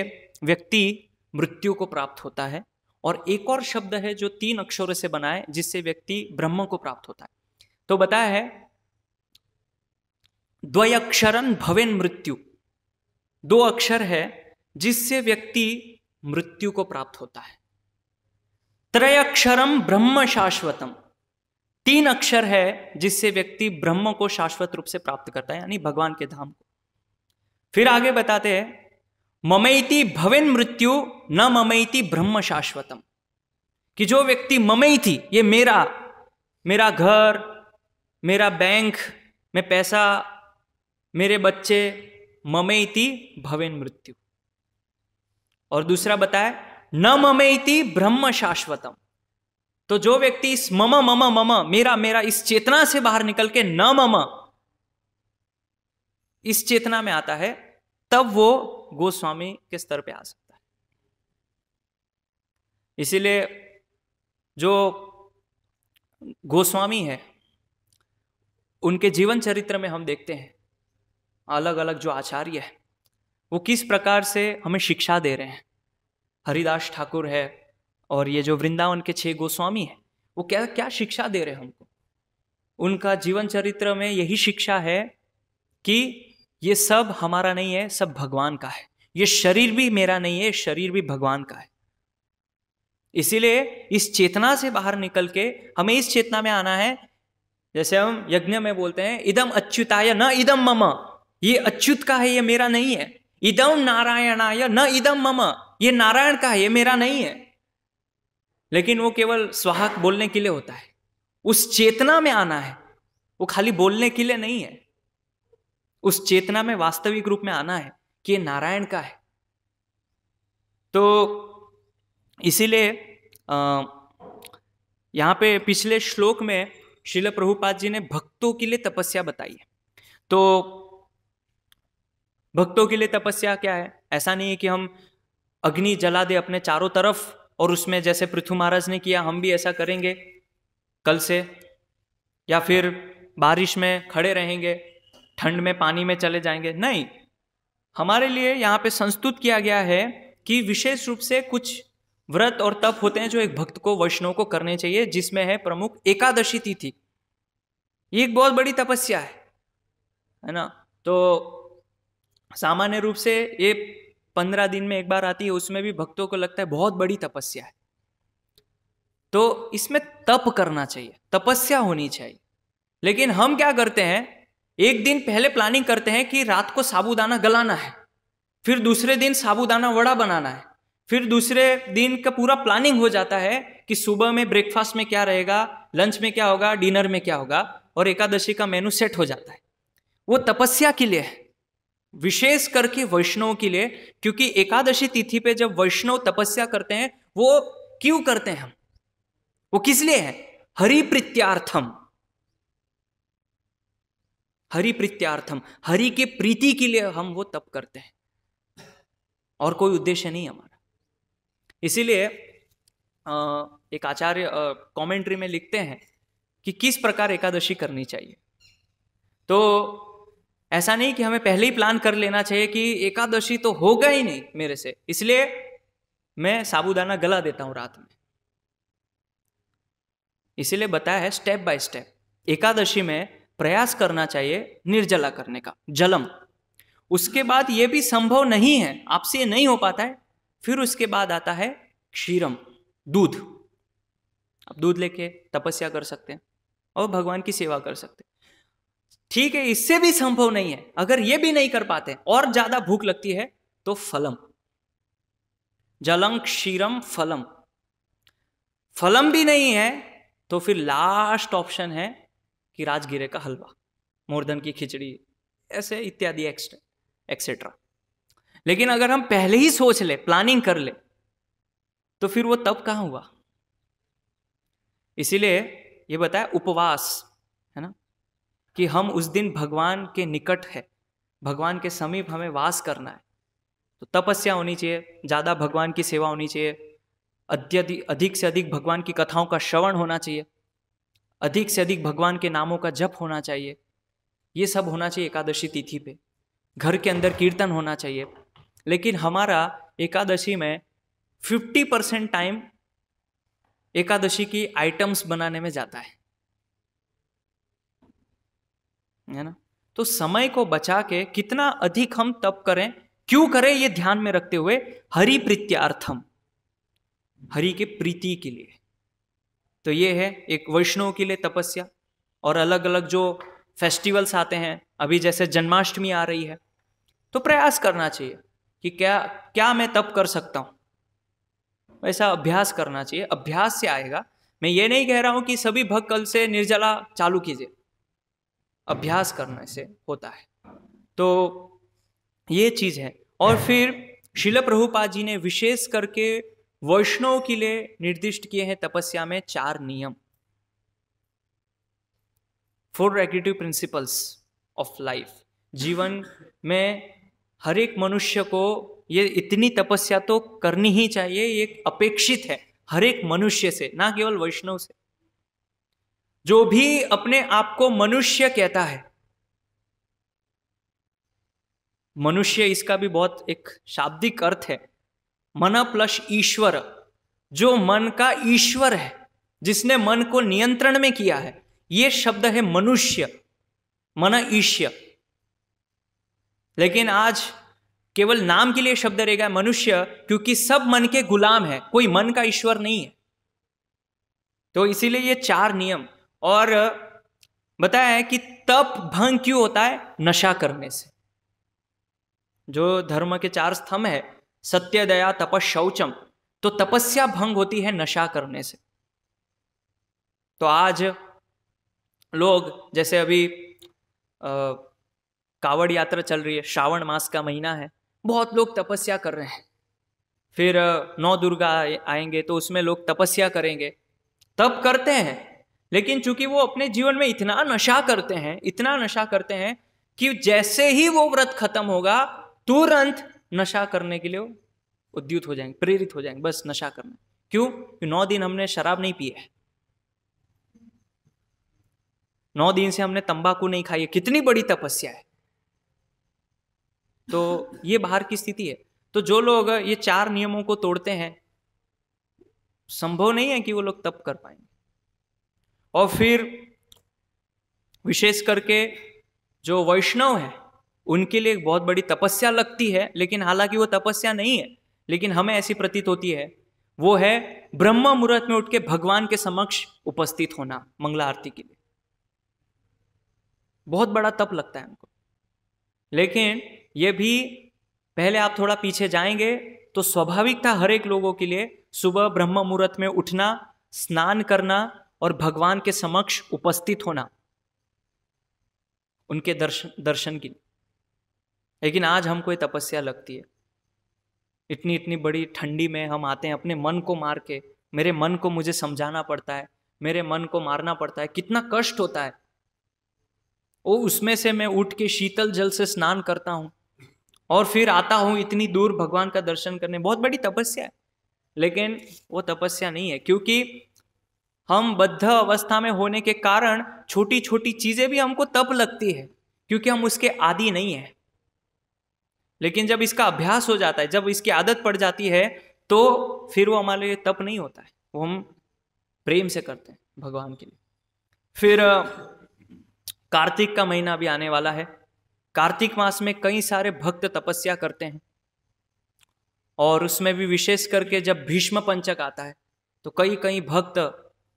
व्यक्ति मृत्यु को प्राप्त होता है, और एक और शब्द है जो 3 अक्षरों से बना है जिससे व्यक्ति ब्रह्म को प्राप्त होता है। तो बताया है, द्वयक्षरन भवेन मृत्यु, 2 अक्षर है जिससे व्यक्ति मृत्यु को प्राप्त होता है। त्रयक्षरम ब्रह्म शाश्वतम, 3 अक्षर है जिससे व्यक्ति ब्रह्म को शाश्वत रूप से प्राप्त करता है, यानी भगवान के धाम को। फिर आगे बताते हैं, ममैति भवेन मृत्यु न ममैति ब्रह्म शाश्वतम, कि जो व्यक्ति ममैति, ये मेरा घर, मेरा बैंक में पैसा, मेरे बच्चे, ममैति भवेन मृत्यु। और दूसरा बताया, न ममैति ब्रह्म शाश्वतम, तो जो व्यक्ति इस मम मम मम मेरा इस चेतना से बाहर निकल के न मम इस चेतना में आता है, तब वो गोस्वामी के स्तर पे आ सकता है। इसीलिए जो गोस्वामी है, उनके जीवन चरित्र में हम देखते हैं अलग अलग जो आचार्य है वो किस प्रकार से हमें शिक्षा दे रहे हैं। हरिदास ठाकुर है और ये जो वृंदावन के 6 गोस्वामी हैं, वो क्या क्या शिक्षा दे रहे हैं हमको। उनका जीवन चरित्र में यही शिक्षा है कि ये सब हमारा नहीं है, सब भगवान का है। ये शरीर भी मेरा नहीं है, शरीर भी भगवान का है। इसीलिए इस चेतना से बाहर निकल के हमें इस चेतना में आना है। जैसे हम यज्ञ में बोलते हैं, इदम अच्युताय न इदम मम, ये अच्युत का है, ये मेरा नहीं है। इदम नारायणाय न इदम मम, ये नारायण का है, ये मेरा नहीं है। लेकिन वो केवल स्वाहा बोलने के लिए होता है। उस चेतना में आना है, वो खाली बोलने के लिए नहीं है। उस चेतना में वास्तविक रूप में आना है कि ये नारायण का है। तो इसीलिए यहां पे पिछले श्लोक में श्रील प्रभुपाद जी ने भक्तों के लिए तपस्या बताई है। तो भक्तों के लिए तपस्या क्या है? ऐसा नहीं है कि हम अग्नि जला दे अपने चारों तरफ और उसमें जैसे पृथु महाराज ने किया हम भी ऐसा करेंगे कल से, या फिर बारिश में खड़े रहेंगे, ठंड में पानी में चले जाएंगे। नहीं, हमारे लिए यहाँ पे संस्तुत किया गया है कि विशेष रूप से कुछ व्रत और तप होते हैं जो एक भक्त को, वैष्णव को करने चाहिए, जिसमें है प्रमुख एकादशी तिथि। ये एक बहुत बड़ी तपस्या है ना। तो सामान्य रूप से ये 15 दिन में एक बार आती है, उसमें भी भक्तों को लगता है बहुत बड़ी तपस्या है। तो इसमें तप करना चाहिए, तपस्या होनी चाहिए। लेकिन हम क्या करते हैं, एक दिन पहले प्लानिंग करते हैं कि रात को साबूदाना गलाना है, फिर दूसरे दिन साबूदाना वड़ा बनाना है, फिर दूसरे दिन का पूरा प्लानिंग हो जाता है कि सुबह में ब्रेकफास्ट में क्या रहेगा, लंच में क्या होगा, डिनर में क्या होगा, और एकादशी का मेनू सेट हो जाता है। वो तपस्या के लिए है, विशेष करके वैष्णव के लिए। क्योंकि एकादशी तिथि पे जब वैष्णव तपस्या करते हैं, वो क्यों करते हैं, हम वो किस लिए है? हरि प्रीत्यार्थम, हरि प्रीत्यार्थम, हरि के प्रीति के लिए हम वो तप करते हैं, और कोई उद्देश्य नहीं हमारा। इसीलिए एक आचार्य कमेंट्री में लिखते हैं कि किस प्रकार एकादशी करनी चाहिए। तो ऐसा नहीं कि हमें पहले ही प्लान कर लेना चाहिए कि एकादशी तो होगा ही नहीं मेरे से, इसलिए मैं साबूदाना गला देता हूं रात में। इसीलिए बताया है स्टेप बाय स्टेप। एकादशी में प्रयास करना चाहिए निर्जला करने का, जलम। उसके बाद यह भी संभव नहीं है, आपसे ये नहीं हो पाता है, फिर उसके बाद आता है क्षीरम, दूध। आप दूध लेके तपस्या कर सकते हैं और भगवान की सेवा कर सकते हैं। ठीक है, इससे भी संभव नहीं है, अगर ये भी नहीं कर पाते और ज्यादा भूख लगती है तो फलम, जलम क्षीरम फलम। फलम भी नहीं है तो फिर लास्ट ऑप्शन है कि राजगिरे का हलवा, मोरदन की खिचड़ी, ऐसे इत्यादि एक्सेट्रा। लेकिन अगर हम पहले ही सोच ले, प्लानिंग कर ले, तो फिर वो तब कहां हुआ। इसीलिए ये बताया उपवास, है ना, कि हम उस दिन भगवान के निकट है, भगवान के समीप हमें वास करना है। तो तपस्या होनी चाहिए, ज्यादा भगवान की सेवा होनी चाहिए, अधिक से अधिक भगवान की कथाओं का श्रवण होना चाहिए, अधिक से अधिक भगवान के नामों का जप होना चाहिए। ये सब होना चाहिए एकादशी तिथि पे। घर के अंदर कीर्तन होना चाहिए। लेकिन हमारा एकादशी में 50% टाइम एकादशी की आइटम्स बनाने में जाता है ना। तो समय को बचा के कितना अधिक हम तप करें, क्यों करें, ये ध्यान में रखते हुए हरि प्रीत्यार्थम, हरि के प्रीति के लिए। तो ये है एक वैष्णव के लिए तपस्या। और अलग अलग जो फेस्टिवल्स आते हैं, अभी जैसे जन्माष्टमी आ रही है, तो प्रयास करना चाहिए कि क्या क्या मैं तप कर सकता हूं, ऐसा अभ्यास करना चाहिए। अभ्यास से आएगा। मैं ये नहीं कह रहा हूं कि सभी भक्त कल से निर्जला चालू कीजिए, अभ्यास करने से होता है। तो ये चीज है। और फिर श्रील प्रभुपाद जी ने विशेष करके वैष्णव के लिए निर्दिष्ट किए हैं तपस्या में 4 नियम, 4 रेगुलेटिव प्रिंसिपल्स ऑफ लाइफ। जीवन में हर एक मनुष्य को ये इतनी तपस्या तो करनी ही चाहिए, ये अपेक्षित है हर एक मनुष्य से, ना केवल वैष्णव से। जो भी अपने आप को मनुष्य कहता है, मनुष्य इसका भी बहुत एक शाब्दिक अर्थ है, मन प्लस ईश्वर। जो मन का ईश्वर है, जिसने मन को नियंत्रण में किया है, यह शब्द है मनुष्य, मन ईश्य। लेकिन आज केवल नाम के लिए शब्द रहेगा मनुष्य, क्योंकि सब मन के गुलाम है, कोई मन का ईश्वर नहीं है। तो इसीलिए ये 4 नियम। और बताया है कि तप भंग क्यों होता है? नशा करने से। जो धर्म के 4 स्तंभ है, सत्य, दया, तप, शौचम, तो तपस्या भंग होती है नशा करने से। तो आज लोग, जैसे अभी कावड़ यात्रा चल रही है, श्रावण मास का महीना है, बहुत लोग तपस्या कर रहे हैं। फिर 9 दुर्गा आएंगे तो उसमें लोग तपस्या करेंगे, तप करते हैं। लेकिन चूंकि वो अपने जीवन में इतना नशा करते हैं, इतना नशा करते हैं कि जैसे ही वो व्रत खत्म होगा तुरंत नशा करने के लिए उद्युत हो जाएंगे, प्रेरित हो जाएंगे, बस नशा करना। क्यों? 9 दिन हमने शराब नहीं पी है, 9 दिन से हमने तंबाकू नहीं खाई है, कितनी बड़ी तपस्या है। तो ये बाहर की स्थिति है। तो जो लोग ये 4 नियमों को तोड़ते हैं, संभव नहीं है कि वो लोग तप कर पाएंगे। और फिर विशेष करके जो वैष्णव है, उनके लिए एक बहुत बड़ी तपस्या लगती है, लेकिन हालांकि वो तपस्या नहीं है, लेकिन हमें ऐसी प्रतीत होती है, वो है ब्रह्म मुहूर्त में उठ के भगवान के समक्ष उपस्थित होना मंगला आरती के लिए। बहुत बड़ा तप लगता है हमको। लेकिन ये भी, पहले आप थोड़ा पीछे जाएंगे तो स्वाभाविक था हर एक लोगों के लिए सुबह ब्रह्म मुहूर्त में उठना, स्नान करना और भगवान के समक्ष उपस्थित होना उनके दर्शन के लिए। लेकिन आज हमको ये तपस्या लगती है। इतनी इतनी बड़ी ठंडी में हम आते हैं अपने मन को मार के, मेरे मन को मुझे समझाना पड़ता है, मेरे मन को मारना पड़ता है, कितना कष्ट होता है। वो उसमें से मैं उठ के शीतल जल से स्नान करता हूं और फिर आता हूं इतनी दूर भगवान का दर्शन करने, बहुत बड़ी तपस्या है। लेकिन वो तपस्या नहीं है, क्योंकि हम बद्ध अवस्था में होने के कारण छोटी छोटी चीजें भी हमको तप लगती है, क्योंकि हम उसके आदी नहीं है। लेकिन जब इसका अभ्यास हो जाता है, जब इसकी आदत पड़ जाती है, तो फिर वो हमारे लिए तप नहीं होता है, वो हम प्रेम से करते हैं भगवान के लिए। फिर कार्तिक का महीना भी आने वाला है। कार्तिक मास में कई सारे भक्त तपस्या करते हैं, और उसमें भी विशेष करके जब भीष्म पंचक आता है तो कई भक्त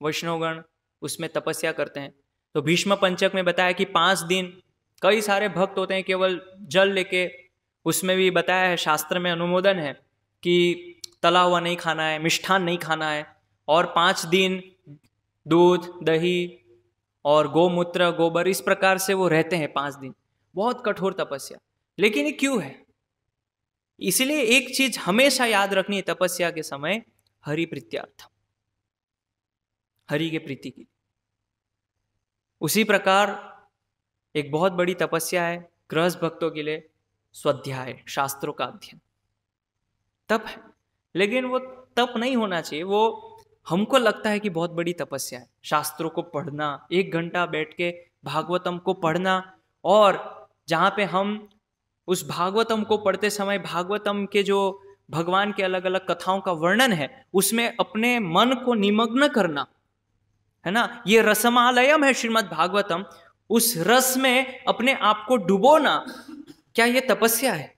वैष्णवगण उसमें तपस्या करते हैं। तो भीष्म पंचक में बताया कि 5 दिन कई सारे भक्त होते हैं केवल जल लेके, उसमें भी बताया है, शास्त्र में अनुमोदन है कि तला हुआ नहीं खाना है, मिष्ठान नहीं खाना है, और 5 दिन दूध, दही और गोमूत्र, गोबर, इस प्रकार से वो रहते हैं 5 दिन। बहुत कठोर तपस्या। लेकिन ये क्यों है? इसलिए एक चीज हमेशा याद रखनी है तपस्या के समय, हरि प्रीत्यार्थम, हरि के प्रीति की। उसी प्रकार एक बहुत बड़ी तपस्या है गृहस्थ भक्तों के लिए, स्वाध्याय, शास्त्रों का अध्ययन, तप है। लेकिन वो तप नहीं होना चाहिए। वो हमको लगता है कि बहुत बड़ी तपस्या है, शास्त्रों को पढ़ना, 1 घंटा बैठ के भागवतम को पढ़ना, और जहाँ पे हम उस भागवतम को पढ़ते समय भागवतम के जो भगवान के अलग अलग कथाओं का वर्णन है, उसमें अपने मन को निमग्न करना, है ना, ये रसमालयम है श्रीमद् भागवतम, उस रस में अपने आप को डुबोना, क्या ये तपस्या है?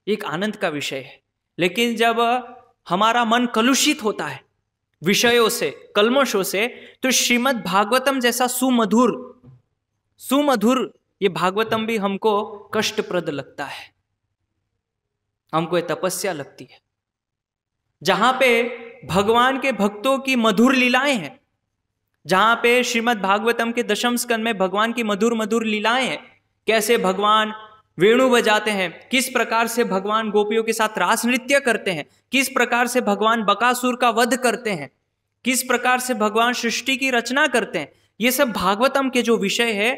एक आनंद का विषय है। लेकिन जब हमारा मन कलुषित होता है विषयों से, कल्मशों से, तो श्रीमद् भागवतम जैसा सुमधुर ये भागवतम भी हमको कष्टप्रद लगता है, हमको ये तपस्या लगती है, जहां पे भगवान के भक्तों की मधुर लीलाएं हैं, जहां पे श्रीमद् भागवतम के दशम स्कंद में भगवान की मधुर मधुर लीलाएं हैं। कैसे भगवान वेणु बजाते हैं, किस प्रकार से भगवान गोपियों के साथ रास नृत्य करते हैं, किस प्रकार से भगवान बकासुर का वध करते हैं, किस प्रकार से भगवान सृष्टि की रचना करते हैं, ये सब भागवतम के जो विषय है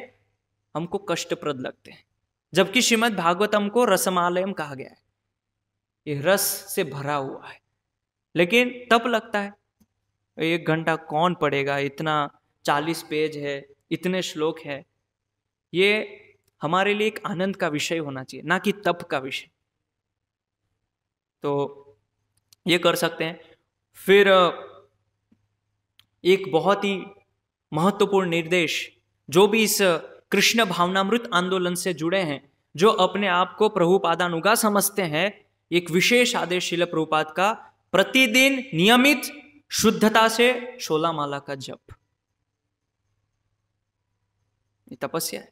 हमको कष्टप्रद लगते हैं। जबकि श्रीमद् भागवतम को रसमालयम कहा गया है, ये रस से भरा हुआ है। लेकिन तब लगता है 1 घंटा कौन पढ़ेगा, इतना 40 पेज है, इतने श्लोक है। ये हमारे लिए एक आनंद का विषय होना चाहिए, ना कि तप का विषय। तो ये कर सकते हैं। फिर एक बहुत ही महत्वपूर्ण निर्देश, जो भी इस कृष्ण भावनामृत आंदोलन से जुड़े हैं, जो अपने आप को प्रभुपादानुगा समझते हैं, एक विशेष आदेश श्रील प्रभुपाद का, प्रतिदिन नियमित शुद्धता से 16 माला का जप। ये तपस्या है।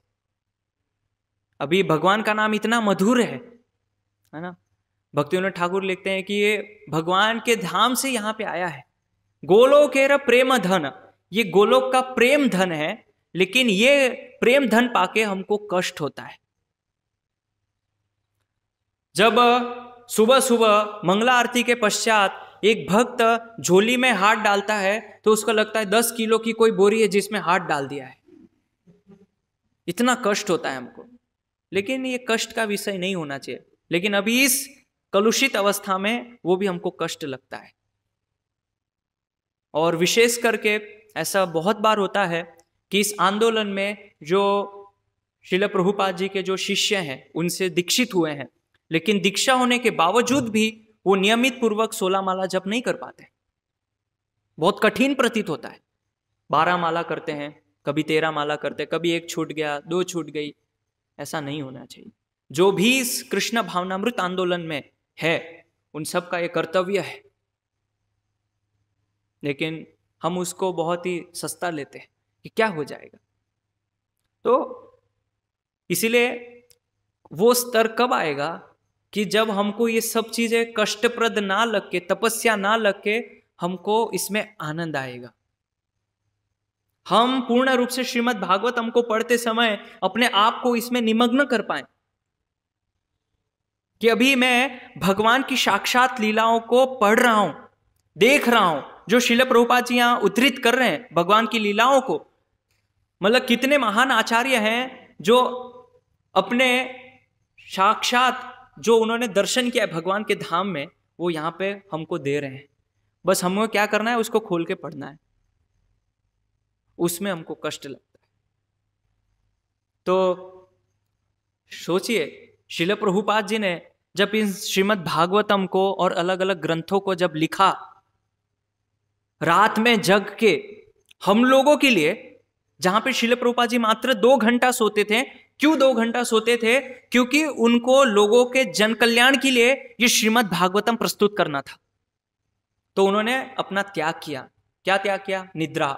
अभी भगवान का नाम इतना मधुर है ना। भक्तिविनोद ठाकुर लिखते हैं कि ये भगवान के धाम से यहां पे आया है। गोलोकेर प्रेम धन, ये गोलोक का प्रेम धन है, लेकिन ये प्रेम धन पाके हमको कष्ट होता है। जब सुबह सुबह मंगला आरती के पश्चात एक भक्त झोली में हाथ डालता है तो उसको लगता है 10 किलो की कोई बोरी है जिसमें हाथ डाल दिया है, इतना कष्ट होता है हमको। लेकिन ये कष्ट का विषय नहीं होना चाहिए, लेकिन अभी इस कलुषित अवस्था में वो भी हमको कष्ट लगता है। और विशेष करके ऐसा बहुत बार होता है कि इस आंदोलन में जो श्रील प्रभुपाद जी के जो शिष्य हैं उनसे दीक्षित हुए हैं, लेकिन दीक्षा होने के बावजूद भी वो नियमित पूर्वक 16 माला जप नहीं कर पाते। बहुत कठिन प्रतीत होता है। 12 माला करते हैं, कभी 13 माला करते हैं, कभी 1 छूट गया, 2 छूट गई। ऐसा नहीं होना चाहिए। जो भी इस कृष्ण भावनामृत आंदोलन में है उन सब का ये कर्तव्य है, लेकिन हम उसको बहुत ही सस्ता लेते हैं कि क्या हो जाएगा। तो इसीलिए वो स्तर कब आएगा कि जब हमको ये सब चीजें कष्टप्रद ना लग के, तपस्या ना लग के, हमको इसमें आनंद आएगा। हम पूर्ण रूप से श्रीमद् भागवतम को पढ़ते समय अपने आप को इसमें निमग्न कर पाए कि अभी मैं भगवान की साक्षात लीलाओं को पढ़ रहा हूं, देख रहा हूं, जो श्रील प्रभुपाद जी यहां उद्धृत कर रहे हैं भगवान की लीलाओं को। मतलब कितने महान आचार्य हैं जो अपने साक्षात जो उन्होंने दर्शन किया है भगवान के धाम में, वो यहां पे हमको दे रहे हैं। बस हमको क्या करना है, उसको खोल के पढ़ना है। उसमें हमको कष्ट लगता है। तो सोचिए, श्रील प्रभुपाद जी ने जब इन श्रीमद् भागवतम को और अलग अलग ग्रंथों को जब लिखा, रात में जग के हम लोगों के लिए, जहां पे श्रील प्रभुपाद जी मात्र 2 घंटा सोते थे। क्यों 2 घंटा सोते थे? क्योंकि उनको लोगों के जन कल्याण के लिए ये श्रीमद् भागवतम प्रस्तुत करना था। तो उन्होंने अपना त्याग किया। क्या त्याग किया? निद्रा,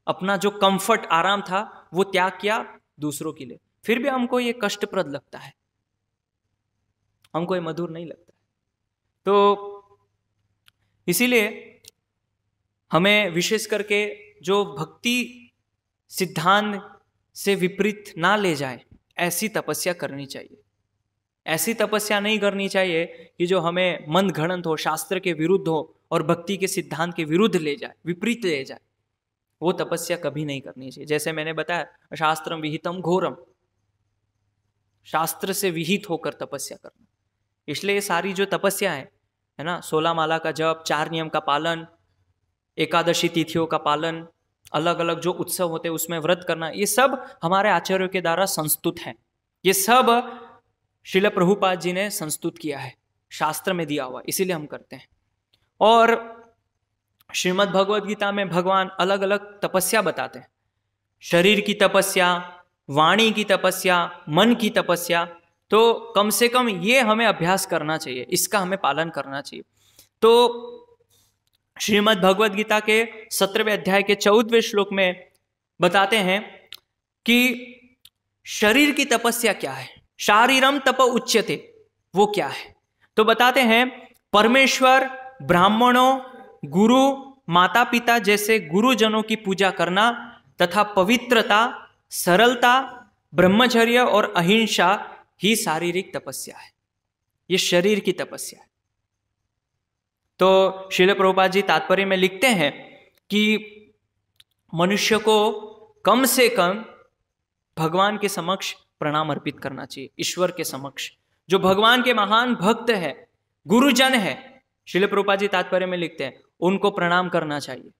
अपना जो कंफर्ट, आराम था, वो त्याग किया दूसरों के लिए। फिर भी हमको ये कष्टप्रद लगता है, हमको ये मधुर नहीं लगता है। तो इसीलिए हमें विशेष करके जो भक्ति सिद्धांत से विपरीत ना ले जाए, ऐसी तपस्या करनी चाहिए। ऐसी तपस्या नहीं करनी चाहिए कि जो हमें मंदघड़ंत हो, शास्त्र के विरुद्ध हो और भक्ति के सिद्धांत के विरुद्ध ले जाए, विपरीत ले जाए। वो तपस्या कभी नहीं करनी चाहिए। जैसे मैंने बताया, शास्त्रम विहितम घोरम, शास्त्र से विहित होकर तपस्या करना। इसलिए ये सारी जो तपस्या है ना, 16 माला का जप, 4 नियम का पालन, एकादशी तिथियों का पालन, अलग अलग जो उत्सव होते हैं उसमें व्रत करना, ये सब हमारे आचार्यों के द्वारा संस्तुत है। ये सब श्रील प्रभुपाद जी ने संस्तुत किया है, शास्त्र में दिया हुआ, इसीलिए हम करते हैं। और श्रीमद् भगवद गीता में भगवान अलग अलग तपस्या बताते हैं। शरीर की तपस्या, वाणी की तपस्या, मन की तपस्या। तो कम से कम ये हमें अभ्यास करना चाहिए, इसका हमें पालन करना चाहिए। तो श्रीमद् भगवद गीता के 17वें अध्याय के 14वें श्लोक में बताते हैं कि शरीर की तपस्या क्या है, शारीरम तप उच्यते, वो क्या है? तो बताते हैं परमेश्वर, ब्राह्मणों, गुरु, माता पिता जैसे गुरुजनों की पूजा करना तथा पवित्रता, सरलता, ब्रह्मचर्य और अहिंसा ही शारीरिक तपस्या है। ये शरीर की तपस्या है। तो श्रील प्रभुपाद जी तात्पर्य में लिखते हैं कि मनुष्य को कम से कम भगवान के समक्ष प्रणाम अर्पित करना चाहिए, ईश्वर के समक्ष। जो भगवान के महान भक्त है, गुरुजन है, श्रील प्रभुपाद जी तात्पर्य में लिखते हैं, उनको प्रणाम करना चाहिए।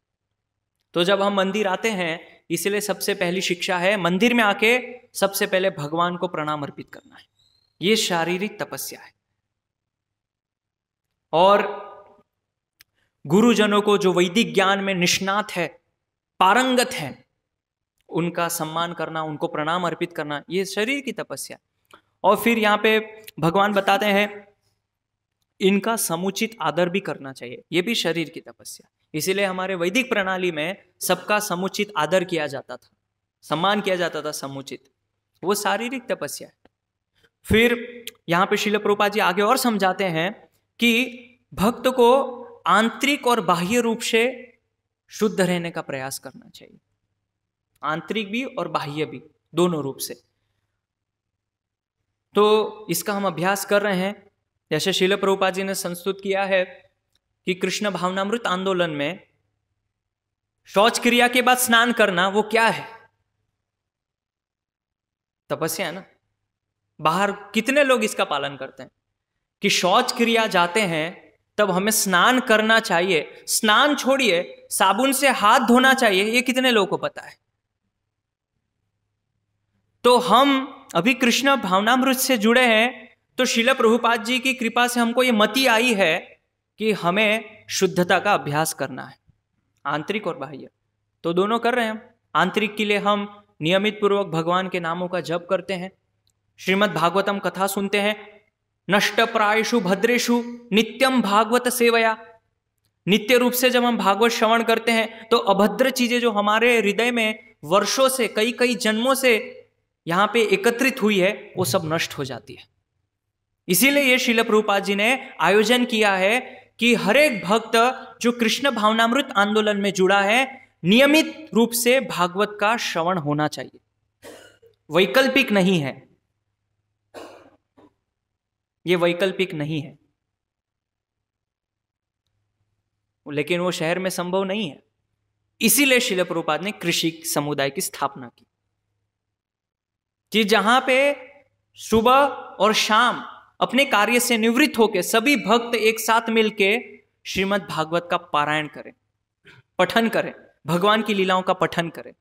तो जब हम मंदिर आते हैं, इसलिए सबसे पहली शिक्षा है मंदिर में आके सबसे पहले भगवान को प्रणाम अर्पित करना है। ये शारीरिक तपस्या है। और गुरुजनों को जो वैदिक ज्ञान में निष्णात है, पारंगत है, उनका सम्मान करना, उनको प्रणाम अर्पित करना, ये शरीर की तपस्या। और फिर यहाँ पे भगवान बताते हैं इनका समुचित आदर भी करना चाहिए, ये भी शरीर की तपस्या। इसीलिए हमारे वैदिक प्रणाली में सबका समुचित आदर किया जाता था, सम्मान किया जाता था समुचित, वो शारीरिक तपस्या है। फिर यहाँ पे श्रील प्रभुपाद जी आगे और समझाते हैं कि भक्त को आंतरिक और बाह्य रूप से शुद्ध रहने का प्रयास करना चाहिए, आंतरिक भी और बाह्य भी, दोनों रूप से। तो इसका हम अभ्यास कर रहे हैं। जैसे श्रील प्रभुपाद जी ने संस्तुत किया है कि कृष्ण भावनामृत आंदोलन में शौच क्रिया के बाद स्नान करना, वो क्या है? तपस्या है ना। बाहर कितने लोग इसका पालन करते हैं कि शौच क्रिया जाते हैं तब हमें स्नान करना चाहिए, स्नान छोड़िए साबुन से हाथ धोना चाहिए, ये कितने लोगों को पता है? तो हम अभी कृष्ण भावनामृत से जुड़े हैं, तो श्रील प्रभुपाद जी की कृपा से हमको ये मति आई है कि हमें शुद्धता का अभ्यास करना है, आंतरिक और बाह्य। तो दोनों कर रहे हैं हम। आंतरिक के लिए हम नियमित पूर्वक भगवान के नामों का जप करते हैं, श्रीमद् भागवतम कथा सुनते हैं, नष्ट प्रायेषु भद्रेषु नित्यम भागवत सेवया। नित्य रूप से जब हम भागवत श्रवण करते हैं तो अभद्र चीजें जो हमारे हृदय में वर्षों से, कई कई जन्मों से यहां पे एकत्रित हुई है, वो सब नष्ट हो जाती है। इसीलिए ये श्रील प्रभुपाद जी ने आयोजन किया है कि हर एक भक्त जो कृष्ण भावनामृत आंदोलन में जुड़ा है, नियमित रूप से भागवत का श्रवण होना चाहिए, वैकल्पिक नहीं है, ये वैकल्पिक नहीं है। लेकिन वो शहर में संभव नहीं है, इसीलिए श्रील प्रभुपाद ने कृषि समुदाय की स्थापना की, कि जहां पे सुबह और शाम अपने कार्य से निवृत्त होकर सभी भक्त एक साथ मिलके श्रीमद् भागवत का पारायण करें, पठन करें, भगवान की लीलाओं का पठन करें।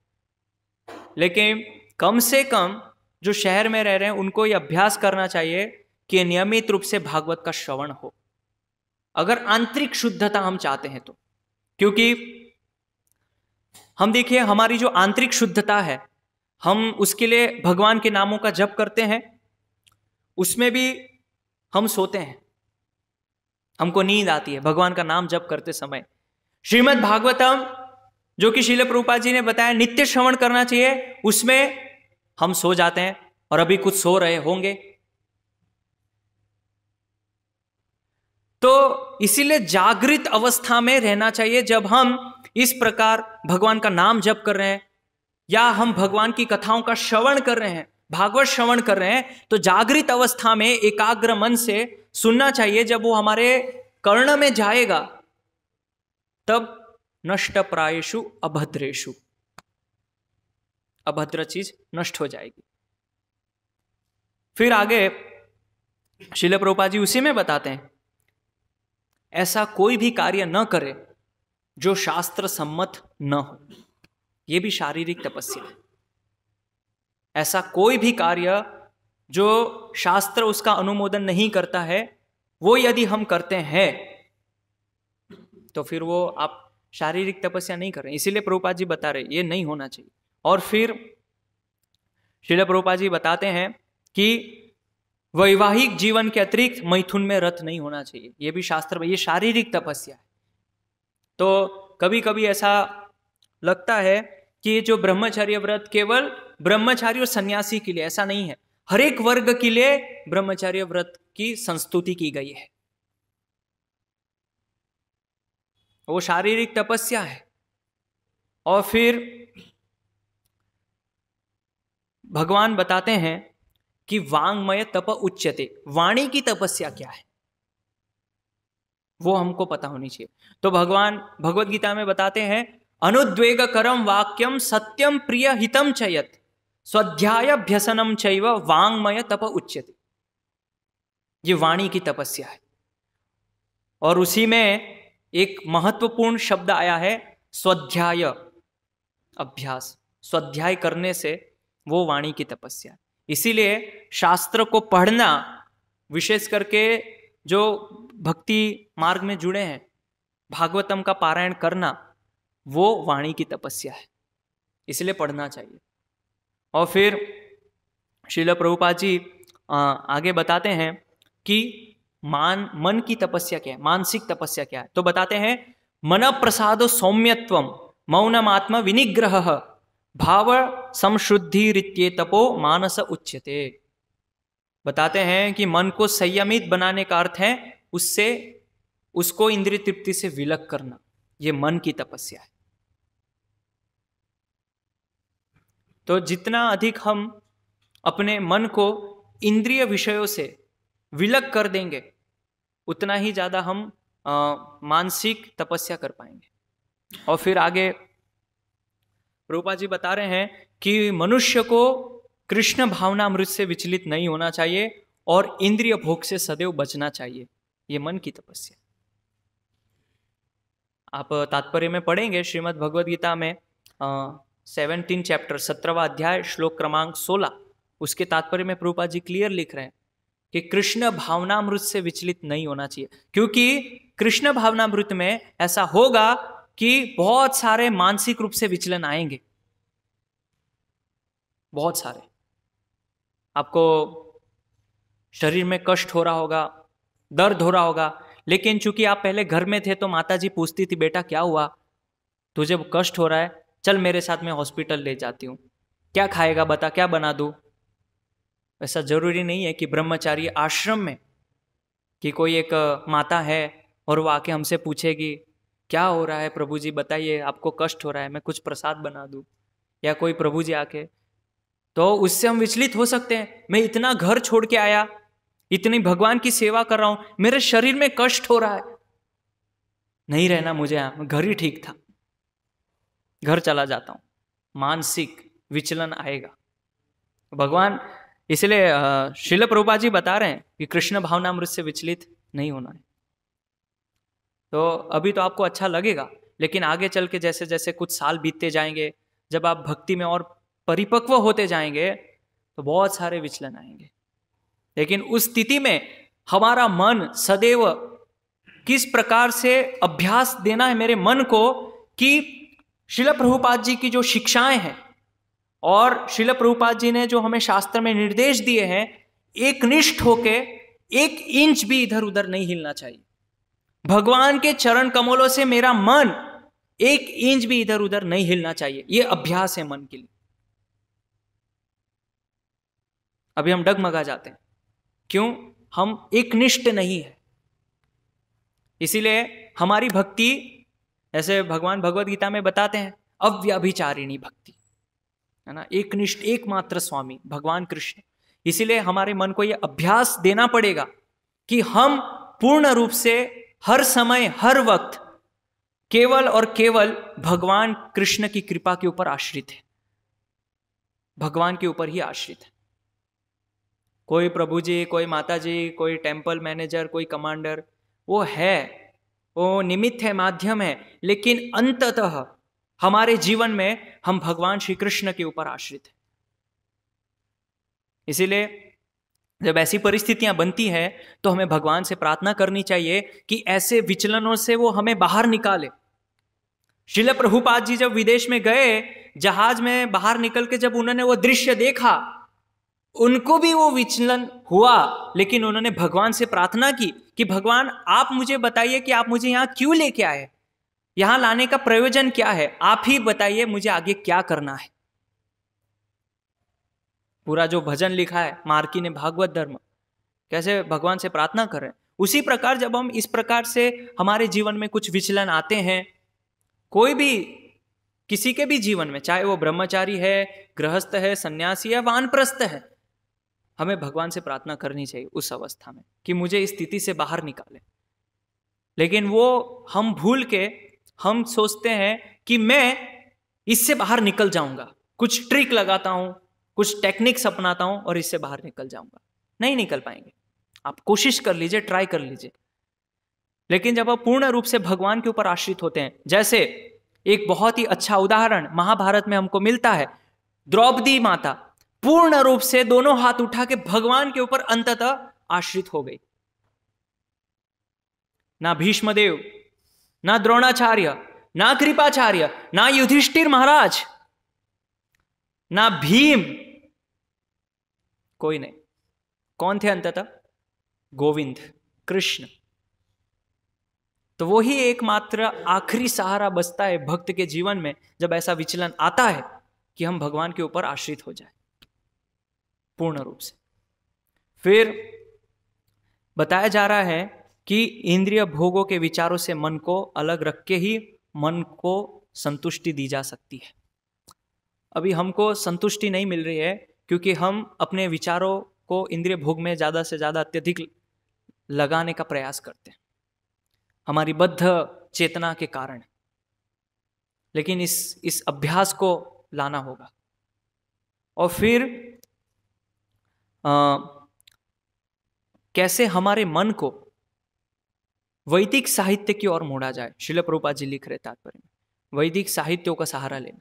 लेकिन कम से कम जो शहर में रह रहे हैं उनको ये अभ्यास करना चाहिए कि नियमित रूप से भागवत का श्रवण हो, अगर आंतरिक शुद्धता हम चाहते हैं तो। क्योंकि हम देखिए हमारी जो आंतरिक शुद्धता है, हम उसके लिए भगवान के नामों का जप करते हैं, उसमें भी हम सोते हैं, हमको नींद आती है भगवान का नाम जप करते समय। श्रीमद् भागवतम जो कि श्रील प्रभुपाद जी ने बताया नित्य श्रवण करना चाहिए, उसमें हम सो जाते हैं, और अभी कुछ सो रहे होंगे। तो इसीलिए जागृत अवस्था में रहना चाहिए। जब हम इस प्रकार भगवान का नाम जप कर रहे हैं या हम भगवान की कथाओं का श्रवण कर रहे हैं, भागवत श्रवण कर रहे हैं, तो जागृत अवस्था में एकाग्र मन से सुनना चाहिए। जब वो हमारे कर्ण में जाएगा तब नष्ट प्रायेषु अभद्रेषु, अभद्र चीज नष्ट हो जाएगी। फिर आगे श्रील प्रभुपाद जी उसी में बताते हैं, ऐसा कोई भी कार्य न करे जो शास्त्र सम्मत न हो, यह भी शारीरिक तपस्या है। ऐसा कोई भी कार्य जो शास्त्र उसका अनुमोदन नहीं करता है, वो यदि हम करते हैं तो फिर वो आप शारीरिक तपस्या नहीं कर रहे। इसीलिए प्रभुपाद जी बता रहे ये नहीं होना चाहिए। और फिर श्रील प्रभुपाद जी बताते हैं कि वैवाहिक जीवन के अतिरिक्त मैथुन में रत नहीं होना चाहिए, ये भी शास्त्र में, ये शारीरिक तपस्या है। तो कभी कभी ऐसा लगता है कि जो ब्रह्मचर्य व्रत केवल ब्रह्मचारी और सन्यासी के लिए, ऐसा नहीं है। हर एक वर्ग के लिए ब्रह्मचर्य व्रत की संस्तुति की गई है। वो शारीरिक तपस्या है। और फिर भगवान बताते हैं कि वांगमय तप उच्यते, वाणी की तपस्या क्या है वो हमको पता होनी चाहिए। तो भगवान भगवत गीता में बताते हैं, अनुद्वेग करम वाक्यम सत्यम प्रिय हितम चयत स्वाध्यायाभ्यसनम चैव वांगमय तप उच्यते। ये वाणी की तपस्या है। और उसी में एक महत्वपूर्ण शब्द आया है स्वाध्याय, अभ्यास। स्वाध्याय करने से वो वाणी की तपस्या। इसीलिए शास्त्र को पढ़ना, विशेष करके जो भक्ति मार्ग में जुड़े हैं, भागवतम का पारायण करना, वो वाणी की तपस्या है, इसलिए पढ़ना चाहिए। और फिर श्रील प्रभुपाद जी आगे बताते हैं कि मन की तपस्या क्या है, मानसिक तपस्या क्या है। तो बताते हैं, मन प्रसाद सौम्यत्वम मौनमात्म विनिग्रह भाव संशुद्धि रित्ये तपो मानस उच्यते। बताते हैं कि मन को संयमित बनाने का अर्थ है उसको इंद्रिय तृप्ति से विलग करना, ये मन की तपस्या है। तो जितना अधिक हम अपने मन को इंद्रिय विषयों से विलग कर देंगे, उतना ही ज्यादा हम मानसिक तपस्या कर पाएंगे। और फिर आगे प्रभुपाद जी बता रहे हैं कि मनुष्य को कृष्ण भावनामृत से विचलित नहीं होना चाहिए और इंद्रिय भोग से सदैव बचना चाहिए, ये मन की तपस्या। आप तात्पर्य में पढ़ेंगे श्रीमद् भगवद गीता में 17 चैप्टर 17वां अध्याय श्लोक क्रमांक 16, उसके तात्पर्य में प्रभुपाद जी क्लियर लिख रहे हैं कि कृष्ण भावनामृत से विचलित नहीं होना चाहिए। क्योंकि कृष्ण भावनामृत में ऐसा होगा कि बहुत सारे मानसिक रूप से विचलन आएंगे, बहुत सारे। आपको शरीर में कष्ट हो रहा होगा, दर्द हो रहा होगा, लेकिन चूंकि आप पहले घर में थे तो माता जी पूछती थी, बेटा क्या हुआ, तुझे कष्ट हो रहा है, चल मेरे साथ मैं हॉस्पिटल ले जाती हूँ, क्या खाएगा बता, क्या बना दूं। ऐसा जरूरी नहीं है कि ब्रह्मचारी आश्रम में कि कोई एक माता है और वो आके हमसे पूछेगी क्या हो रहा है प्रभु जी बताइए, आपको कष्ट हो रहा है, मैं कुछ प्रसाद बना दूं। या कोई प्रभु जी आके, तो उससे हम विचलित हो सकते हैं। मैं इतना घर छोड़ के आया, इतनी भगवान की सेवा कर रहा हूं, मेरे शरीर में कष्ट हो रहा है, नहीं रहना मुझे यहां, घर ही ठीक था, घर चला जाता हूं। मानसिक विचलन आएगा। भगवान इसलिए श्रील प्रभुपाद जी बता रहे हैं कि कृष्ण भावनामृत से विचलित नहीं होना है। तो अभी तो आपको अच्छा लगेगा, लेकिन आगे चल के जैसे जैसे कुछ साल बीतते जाएंगे, जब आप भक्ति में और परिपक्व होते जाएंगे, तो बहुत सारे विचलन आएंगे। लेकिन उस स्थिति में हमारा मन सदैव किस प्रकार से अभ्यास देना है मेरे मन को कि श्रील प्रभुपाद जी की जो शिक्षाएं हैं और श्रील प्रभुपाद जी ने जो हमें शास्त्र में निर्देश दिए हैं, एक निष्ठ होके 1 इंच भी इधर उधर नहीं हिलना चाहिए। भगवान के चरण कमलों से मेरा मन 1 इंच भी इधर उधर नहीं हिलना चाहिए। यह अभ्यास है मन के लिए। अभी हम डगमगा जाते हैं, क्यों? हम एकनिष्ठ नहीं है। इसीलिए हमारी भक्ति, ऐसे भगवान भगवद गीता में बताते हैं, अव्यभिचारिणी भक्ति है ना, एकनिष्ठ एकमात्र स्वामी भगवान कृष्ण। इसीलिए हमारे मन को यह अभ्यास देना पड़ेगा कि हम पूर्ण रूप से हर समय हर वक्त केवल और केवल भगवान कृष्ण की कृपा के ऊपर आश्रित है, भगवान के ऊपर ही आश्रित है। कोई प्रभु जी, कोई माता जी, कोई टेम्पल मैनेजर, कोई कमांडर, वो है, वो निमित्त है, माध्यम है, लेकिन अंततः हमारे जीवन में हम भगवान श्री कृष्ण के ऊपर आश्रित हैं। इसीलिए जब ऐसी परिस्थितियां बनती है तो हमें भगवान से प्रार्थना करनी चाहिए कि ऐसे विचलनों से वो हमें बाहर निकाले। श्रील प्रभुपाद जी जब विदेश में गए, जहाज में बाहर निकल के जब उन्होंने वो दृश्य देखा, उनको भी वो विचलन हुआ, लेकिन उन्होंने भगवान से प्रार्थना की कि भगवान आप मुझे बताइए कि आप मुझे यहां क्यों लेके आए, यहां लाने का प्रयोजन क्या है, आप ही बताइए मुझे आगे क्या करना है। पूरा जो भजन लिखा है मार्की ने भागवत धर्म, कैसे भगवान से प्रार्थना कर रहे हैं, उसी प्रकार जब हम इस प्रकार से हमारे जीवन में कुछ विचलन आते हैं, कोई भी किसी के भी जीवन में, चाहे वो ब्रह्मचारी है, गृहस्थ है, सन्यासी है, वानप्रस्थ है, हमें भगवान से प्रार्थना करनी चाहिए उस अवस्था में कि मुझे इस स्थिति से बाहर निकाले। लेकिन वो हम भूल के हम सोचते हैं कि मैं इससे बाहर निकल जाऊंगा, कुछ ट्रिक लगाता हूं, कुछ टेक्निक्स अपनाता हूं और इससे बाहर निकल जाऊंगा। नहीं निकल पाएंगे। आप कोशिश कर लीजिए, ट्राई कर लीजिए, लेकिन जब आप पूर्ण रूप से भगवान के ऊपर आश्रित होते हैं, जैसे एक बहुत ही अच्छा उदाहरण महाभारत में हमको मिलता है, द्रौपदी माता पूर्ण रूप से दोनों हाथ उठा के भगवान के ऊपर अंततः आश्रित हो गई। ना भीष्मदेव, ना द्रोणाचार्य, ना कृपाचार्य, ना युधिष्ठिर महाराज, ना भीम, कोई नहीं। कौन थे अंततः? गोविंद, कृष्ण। तो वही एकमात्र आखिरी सहारा बचता है भक्त के जीवन में, जब ऐसा विचलन आता है कि हम भगवान के ऊपर आश्रित हो जाए पूर्ण रूप से। फिर बताया जा रहा है कि इंद्रिय भोगों के विचारों से मन को अलग रख के ही मन को संतुष्टि दी जा सकती है। अभी हमको संतुष्टि नहीं मिल रही है क्योंकि हम अपने विचारों को इंद्रिय भोग में ज़्यादा से ज़्यादा अत्यधिक लगाने का प्रयास करते हैं, हमारी बद्ध चेतना के कारण। लेकिन इस अभ्यास को लाना होगा। और फिर कैसे हमारे मन को वैदिक साहित्य की ओर मोड़ा जाए। श्रील प्रभुपाद जी लिख रहे तात्पर्य में वैदिक साहित्यों का सहारा लेना।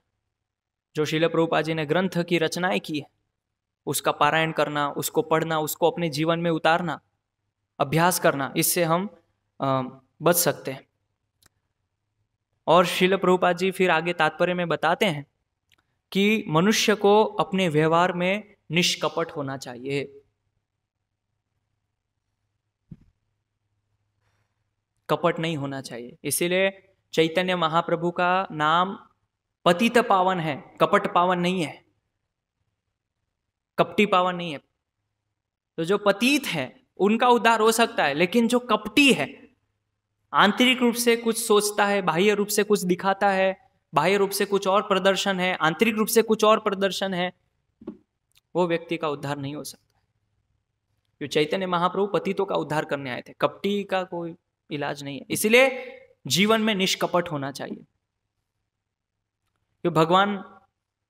जो श्रील प्रभुपाद जी ने ग्रंथ की रचनाएं की है, उसका पारायण करना, उसको पढ़ना, उसको अपने जीवन में उतारना, अभ्यास करना, इससे हम बच सकते हैं। और श्रील प्रभुपाद जी फिर आगे तात्पर्य में बताते हैं कि मनुष्य को अपने व्यवहार में निष्कपट होना चाहिए। कपट नहीं होना चाहिए। इसीलिए चैतन्य महाप्रभु का नाम पतित पावन है, कपट पावन नहीं है, कपटी पावन नहीं है। तो जो पतित है उनका उद्धार हो सकता है, लेकिन जो कपटी है, आंतरिक रूप से कुछ सोचता है, बाह्य रूप से कुछ दिखाता है, बाह्य रूप से कुछ और प्रदर्शन है, आंतरिक रूप से कुछ और प्रदर्शन है, वो व्यक्ति का उद्धार नहीं हो सकता। जो चैतन्य महाप्रभु पतितों का उद्धार करने आए थे, कपटी का कोई इलाज नहीं है। इसलिए जीवन में निष्कपट होना चाहिए। जो भगवान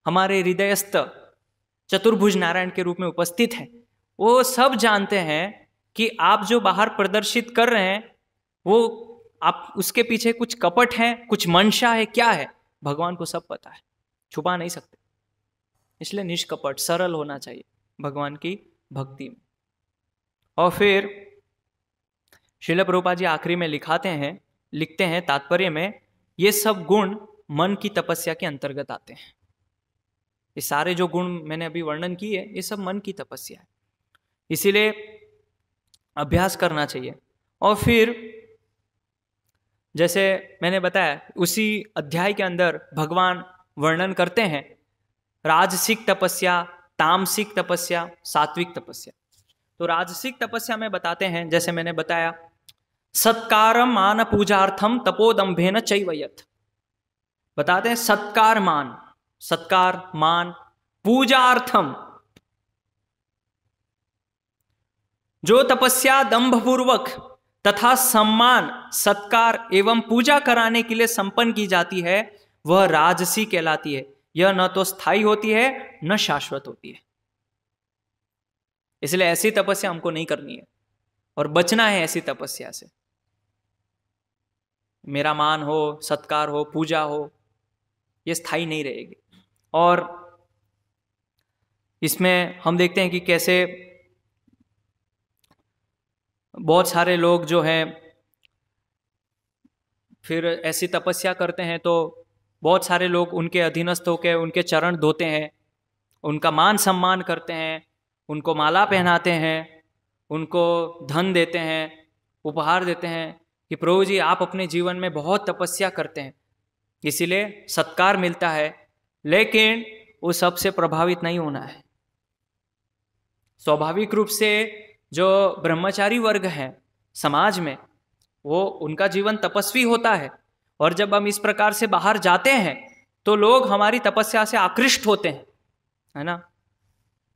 हमारे हृदयस्थ चतुर्भुज नारायण के रूप में उपस्थित है, वो सब जानते हैं कि आप जो बाहर प्रदर्शित कर रहे हैं वो आप उसके पीछे कुछ कपट है, कुछ मंशा है, क्या है, भगवान को सब पता है, छुपा नहीं सकते। इसलिए निष्कपट सरल होना चाहिए भगवान की भक्ति में। और फिर श्रील प्रभुपाद जी आखिरी में लिखते हैं तात्पर्य में, ये सब गुण मन की तपस्या के अंतर्गत आते हैं। ये सारे जो गुण मैंने अभी वर्णन किए, ये सब मन की तपस्या है, इसीलिए अभ्यास करना चाहिए। और फिर जैसे मैंने बताया, उसी अध्याय के अंदर भगवान वर्णन करते हैं राजसिक तपस्या, तामसिक तपस्या, सात्विक तपस्या। तो राजसिक तपस्या में बताते हैं, जैसे मैंने बताया, सत्कारम मान पूजार्थम तपोदम्भेन चैवयत्। बताते हैं सत्कार मान पूजार्थम, जो तपस्या दंभपूर्वक तथा सम्मान, सत्कार एवं पूजा कराने के लिए संपन्न की जाती है, वह राजसी कहलाती है। यह न तो स्थायी होती है न शाश्वत होती है। इसलिए ऐसी तपस्या हमको नहीं करनी है और बचना है ऐसी तपस्या से। मेरा मान हो, सत्कार हो, पूजा हो, ये स्थायी नहीं रहेगी। और इसमें हम देखते हैं कि कैसे बहुत सारे लोग जो हैं फिर ऐसी तपस्या करते हैं, तो बहुत सारे लोग उनके अधीनस्थ होकर उनके चरण धोते हैं, उनका मान सम्मान करते हैं, उनको माला पहनाते हैं, उनको धन देते हैं, उपहार देते हैं कि प्रभु जी आप अपने जीवन में बहुत तपस्या करते हैं, इसीलिए सत्कार मिलता है। लेकिन वो सबसे प्रभावित नहीं होना है। स्वाभाविक रूप से जो ब्रह्मचारी वर्ग है समाज में, वो उनका जीवन तपस्वी होता है, और जब हम इस प्रकार से बाहर जाते हैं तो लोग हमारी तपस्या से आकृष्ट होते हैं, है ना।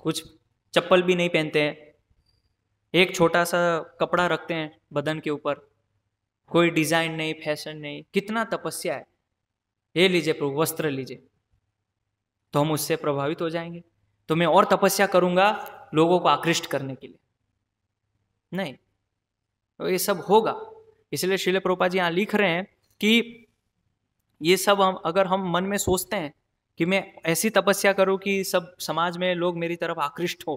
कुछ चप्पल भी नहीं पहनते हैं, एक छोटा सा कपड़ा रखते हैं बदन के ऊपर, कोई डिजाइन नहीं, फैशन नहीं, कितना तपस्या है। ये लीजिए प्रभु, वस्त्र लीजिए, तो हम उससे प्रभावित हो जाएंगे, तो मैं और तपस्या करूंगा लोगों को आकृष्ट करने के लिए। नहीं, तो ये सब होगा। इसलिए श्रील प्रभुपाद जी यहाँ लिख रहे हैं कि ये सब अगर हम मन में सोचते हैं कि मैं ऐसी तपस्या करूं कि सब समाज में लोग मेरी तरफ आकृष्ट हो,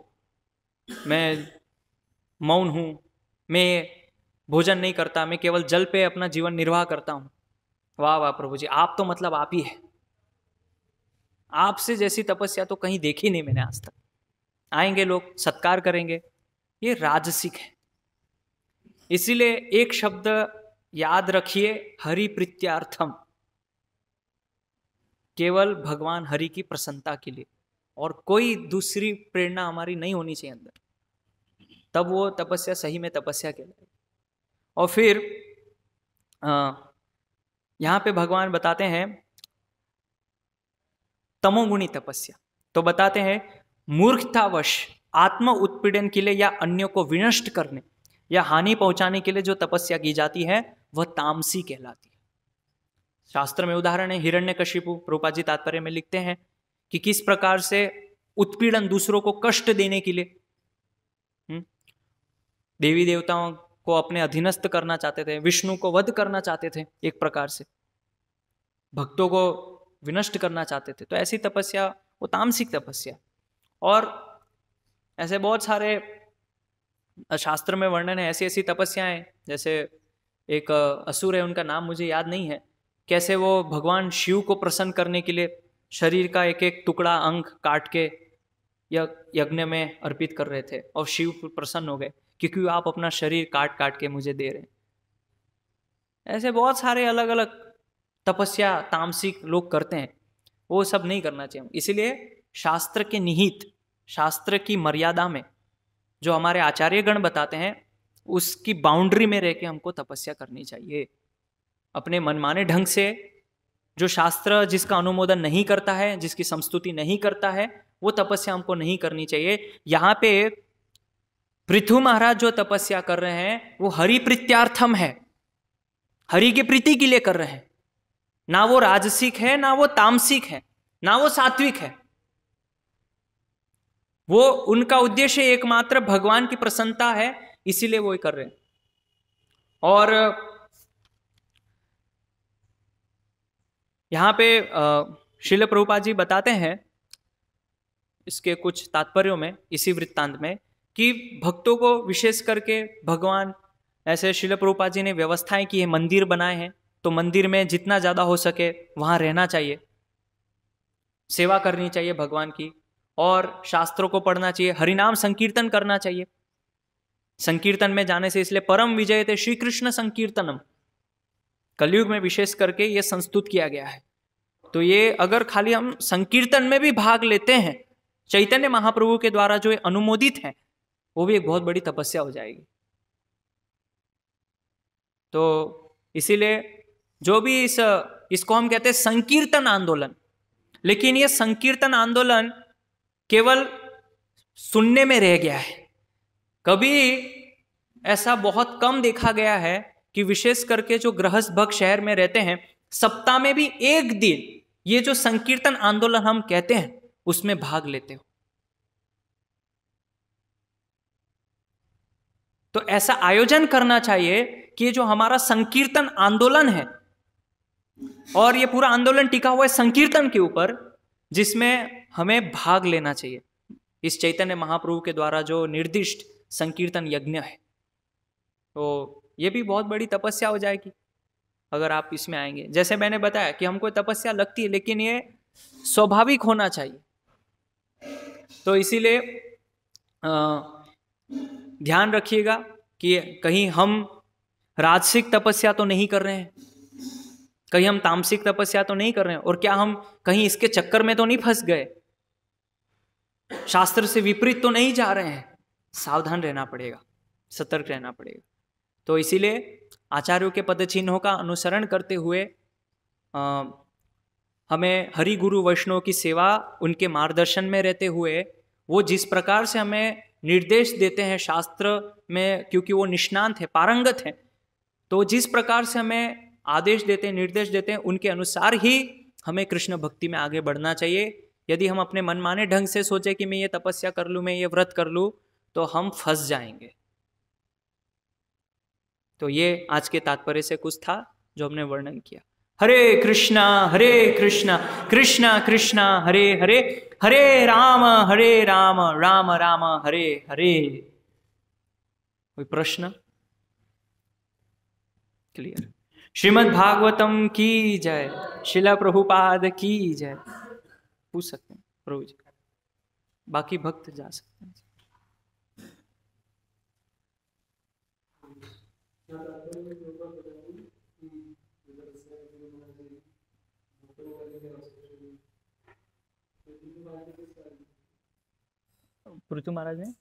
मैं मौन हूं, मैं भोजन नहीं करता, मैं केवल जल पे अपना जीवन निर्वाह करता हूं, वाह वाह प्रभु जी, आप तो मतलब आप ही है, आपसे जैसी तपस्या तो कहीं देखी नहीं मैंने आज तक। आएंगे लोग, सत्कार करेंगे, ये राजसिक है। इसीलिए एक शब्द याद रखिए, हरि प्रीत्यार्थम, केवल भगवान हरि की प्रसन्नता के लिए, और कोई दूसरी प्रेरणा हमारी नहीं होनी चाहिए अंदर, तब वो तपस्या सही में तपस्या कहलाएगी। और फिर यहाँ पे भगवान बताते हैं तमोगुणी तपस्या, तो बताते हैं मूर्खतावश आत्म उत्पीड़न के लिए या अन्यों को विनष्ट करने या हानि पहुंचाने के लिए जो तपस्या की जाती है वह तामसी कहलाती है। शास्त्र में उदाहरण है हिरण्यकशिपु। प्रभुपाद जी तात्पर्य में लिखते हैं कि किस प्रकार से उत्पीड़न, दूसरों को कष्ट देने के लिए, देवी देवताओं को अपने अधीनस्थ करना चाहते थे, विष्णु को वध करना चाहते थे, एक प्रकार से भक्तों को विनष्ट करना चाहते थे। तो ऐसी तपस्या वो तामसिक तपस्या। और ऐसे बहुत सारे शास्त्र में वर्णन है, ऐसी ऐसी तपस्याएं, जैसे एक असुर है, उनका नाम मुझे याद नहीं है, कैसे वो भगवान शिव को प्रसन्न करने के लिए शरीर का एक एक टुकड़ा, अंग काट के यज्ञ में अर्पित कर रहे थे, और शिव प्रसन्न हो गए क्योंकि आप अपना शरीर काट काट के मुझे दे रहे हैं। ऐसे बहुत सारे अलग अलग तपस्या तामसिक लोग करते हैं, वो सब नहीं करना चाहिए। इसीलिए शास्त्र के निहित, शास्त्र की मर्यादा में जो हमारे आचार्यगण बताते हैं उसकी बाउंड्री में रह के हमको तपस्या करनी चाहिए। अपने मनमाने ढंग से जो शास्त्र जिसका अनुमोदन नहीं करता है, जिसकी संस्तुति नहीं करता है, वो तपस्या हमको नहीं करनी चाहिए। यहाँ पे पृथु महाराज जो तपस्या कर रहे हैं वो हरि प्रीत्यार्थम है, हरि की प्रीति के लिए कर रहे हैं। ना वो राजसिक है, ना वो तामसिक है, ना वो सात्विक है। वो उनका उद्देश्य एकमात्र भगवान की प्रसन्नता है, इसीलिए वो कर रहे हैं। और यहां पे श्रील प्रभुपाद जी बताते हैं इसके कुछ तात्पर्यों में, इसी वृत्तांत में, कि भक्तों को विशेष करके भगवान, ऐसे श्रील प्रभुपाद जी ने व्यवस्थाएं की है, मंदिर बनाए हैं, तो मंदिर में जितना ज्यादा हो सके वहां रहना चाहिए, सेवा करनी चाहिए भगवान की, और शास्त्रों को पढ़ना चाहिए, हरिनाम संकीर्तन करना चाहिए। संकीर्तन में जाने से, इसलिए परम विजय थे श्री कृष्ण संकीर्तनम, कलयुग में विशेष करके ये संस्तुत किया गया है। तो ये अगर खाली हम संकीर्तन में भी भाग लेते हैं चैतन्य महाप्रभु के द्वारा जो अनुमोदित है, वो भी एक बहुत बड़ी तपस्या हो जाएगी। तो इसीलिए जो भी इसको हम कहते हैं संकीर्तन आंदोलन, लेकिन ये संकीर्तन आंदोलन केवल सुनने में रह गया है। कभी ऐसा बहुत कम देखा गया है कि विशेष करके जो गृहस्थ भक्त शहर में रहते हैं, सप्ताह में भी एक दिन ये जो संकीर्तन आंदोलन हम कहते हैं उसमें भाग लेते हो। तो ऐसा आयोजन करना चाहिए कि जो हमारा संकीर्तन आंदोलन है, और ये पूरा आंदोलन टिका हुआ है संकीर्तन के ऊपर, जिसमें हमें भाग लेना चाहिए इस चैतन्य महाप्रभु के द्वारा जो निर्दिष्ट संकीर्तन यज्ञ है। तो ये भी बहुत बड़ी तपस्या हो जाएगी अगर आप इसमें आएंगे। जैसे मैंने बताया कि हमको तपस्या लगती है, लेकिन ये स्वाभाविक होना चाहिए। तो इसीलिए ध्यान रखिएगा कि कहीं हम राजसिक तपस्या तो नहीं कर रहे हैं, कहीं हम तामसिक तपस्या तो नहीं कर रहे हैं, और क्या हम कहीं इसके चक्कर में तो नहीं फंस गए, शास्त्र से विपरीत तो नहीं जा रहे हैं। सावधान रहना पड़ेगा, सतर्क रहना पड़ेगा। तो इसीलिए आचार्यों के पद चिन्हों का अनुसरण करते हुए हमें हरि गुरु वैष्णव की सेवा, उनके मार्गदर्शन में रहते हुए वो जिस प्रकार से हमें निर्देश देते हैं शास्त्र में, क्योंकि वो निष्णांत है, पारंगत है, तो जिस प्रकार से हमें आदेश देते हैं, निर्देश देते हैं, उनके अनुसार ही हमें कृष्ण भक्ति में आगे बढ़ना चाहिए। यदि हम अपने मनमाने ढंग से सोचे कि मैं ये तपस्या कर लूँ, मैं ये व्रत कर लूँ, तो हम फंस जाएंगे। तो ये आज के तात्पर्य से कुछ था जो हमने वर्णन किया। हरे कृष्णा कृष्णा कृष्णा हरे हरे, हरे राम राम राम हरे हरे। कोई प्रश्न? क्लियर? श्रीमद् भागवतम की जय, शिला प्रभुपाद की जय। पूछ सकते हैं प्रभु जी, बाकी भक्त जा सकते हैं। पृथु महाराज ने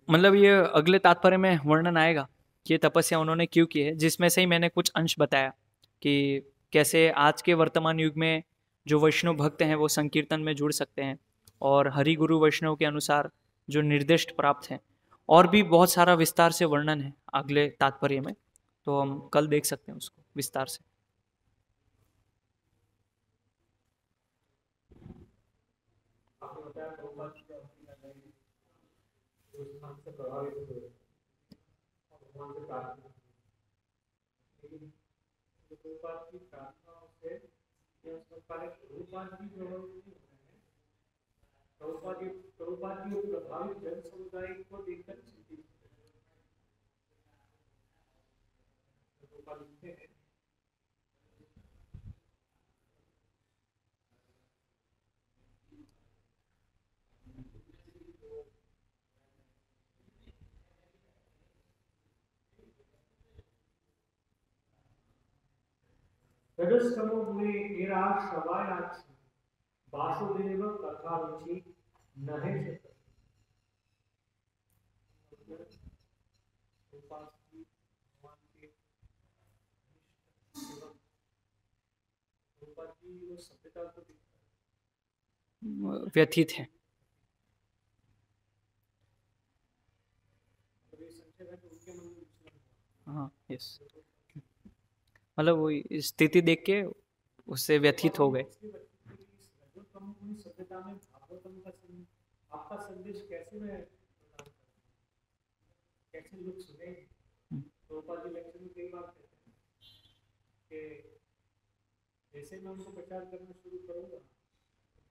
मतलब ये अगले तात्पर्य में वर्णन आएगा कि तपस्या उन्होंने क्यों की है, जिसमें से ही मैंने कुछ अंश बताया कि कैसे आज के वर्तमान युग में जो वैष्णव भक्त हैं वो संकीर्तन में जुड़ सकते हैं और हरि गुरु वैष्णव के अनुसार जो निर्देश प्राप्त हैं। और भी बहुत सारा विस्तार से वर्णन है अगले तात्पर्य में, तो हम कल देख सकते हैं उसको विस्तार से। वासुदेव कथा रुचि नहीं व्यथित है। हाँ, यस, मतलब वो स्थिति देख के उससे व्यथित हो गए। आपका संदेश कैसे लोग सुने? प्रभुपाद जी लेक्चर में कई बार कहते हैं कि जैसे मैं उनको प्रचार करना शुरू करूंगा,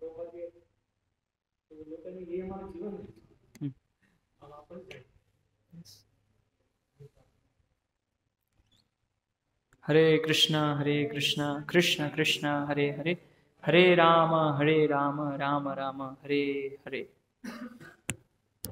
प्रभुपाद जी तो लोग कहेंगे ये हमारा जीवन है, अब आप हरे कृष्णा कृष्ण कृष्ण हरे हरे, हरे राम राम राम हरे हरे।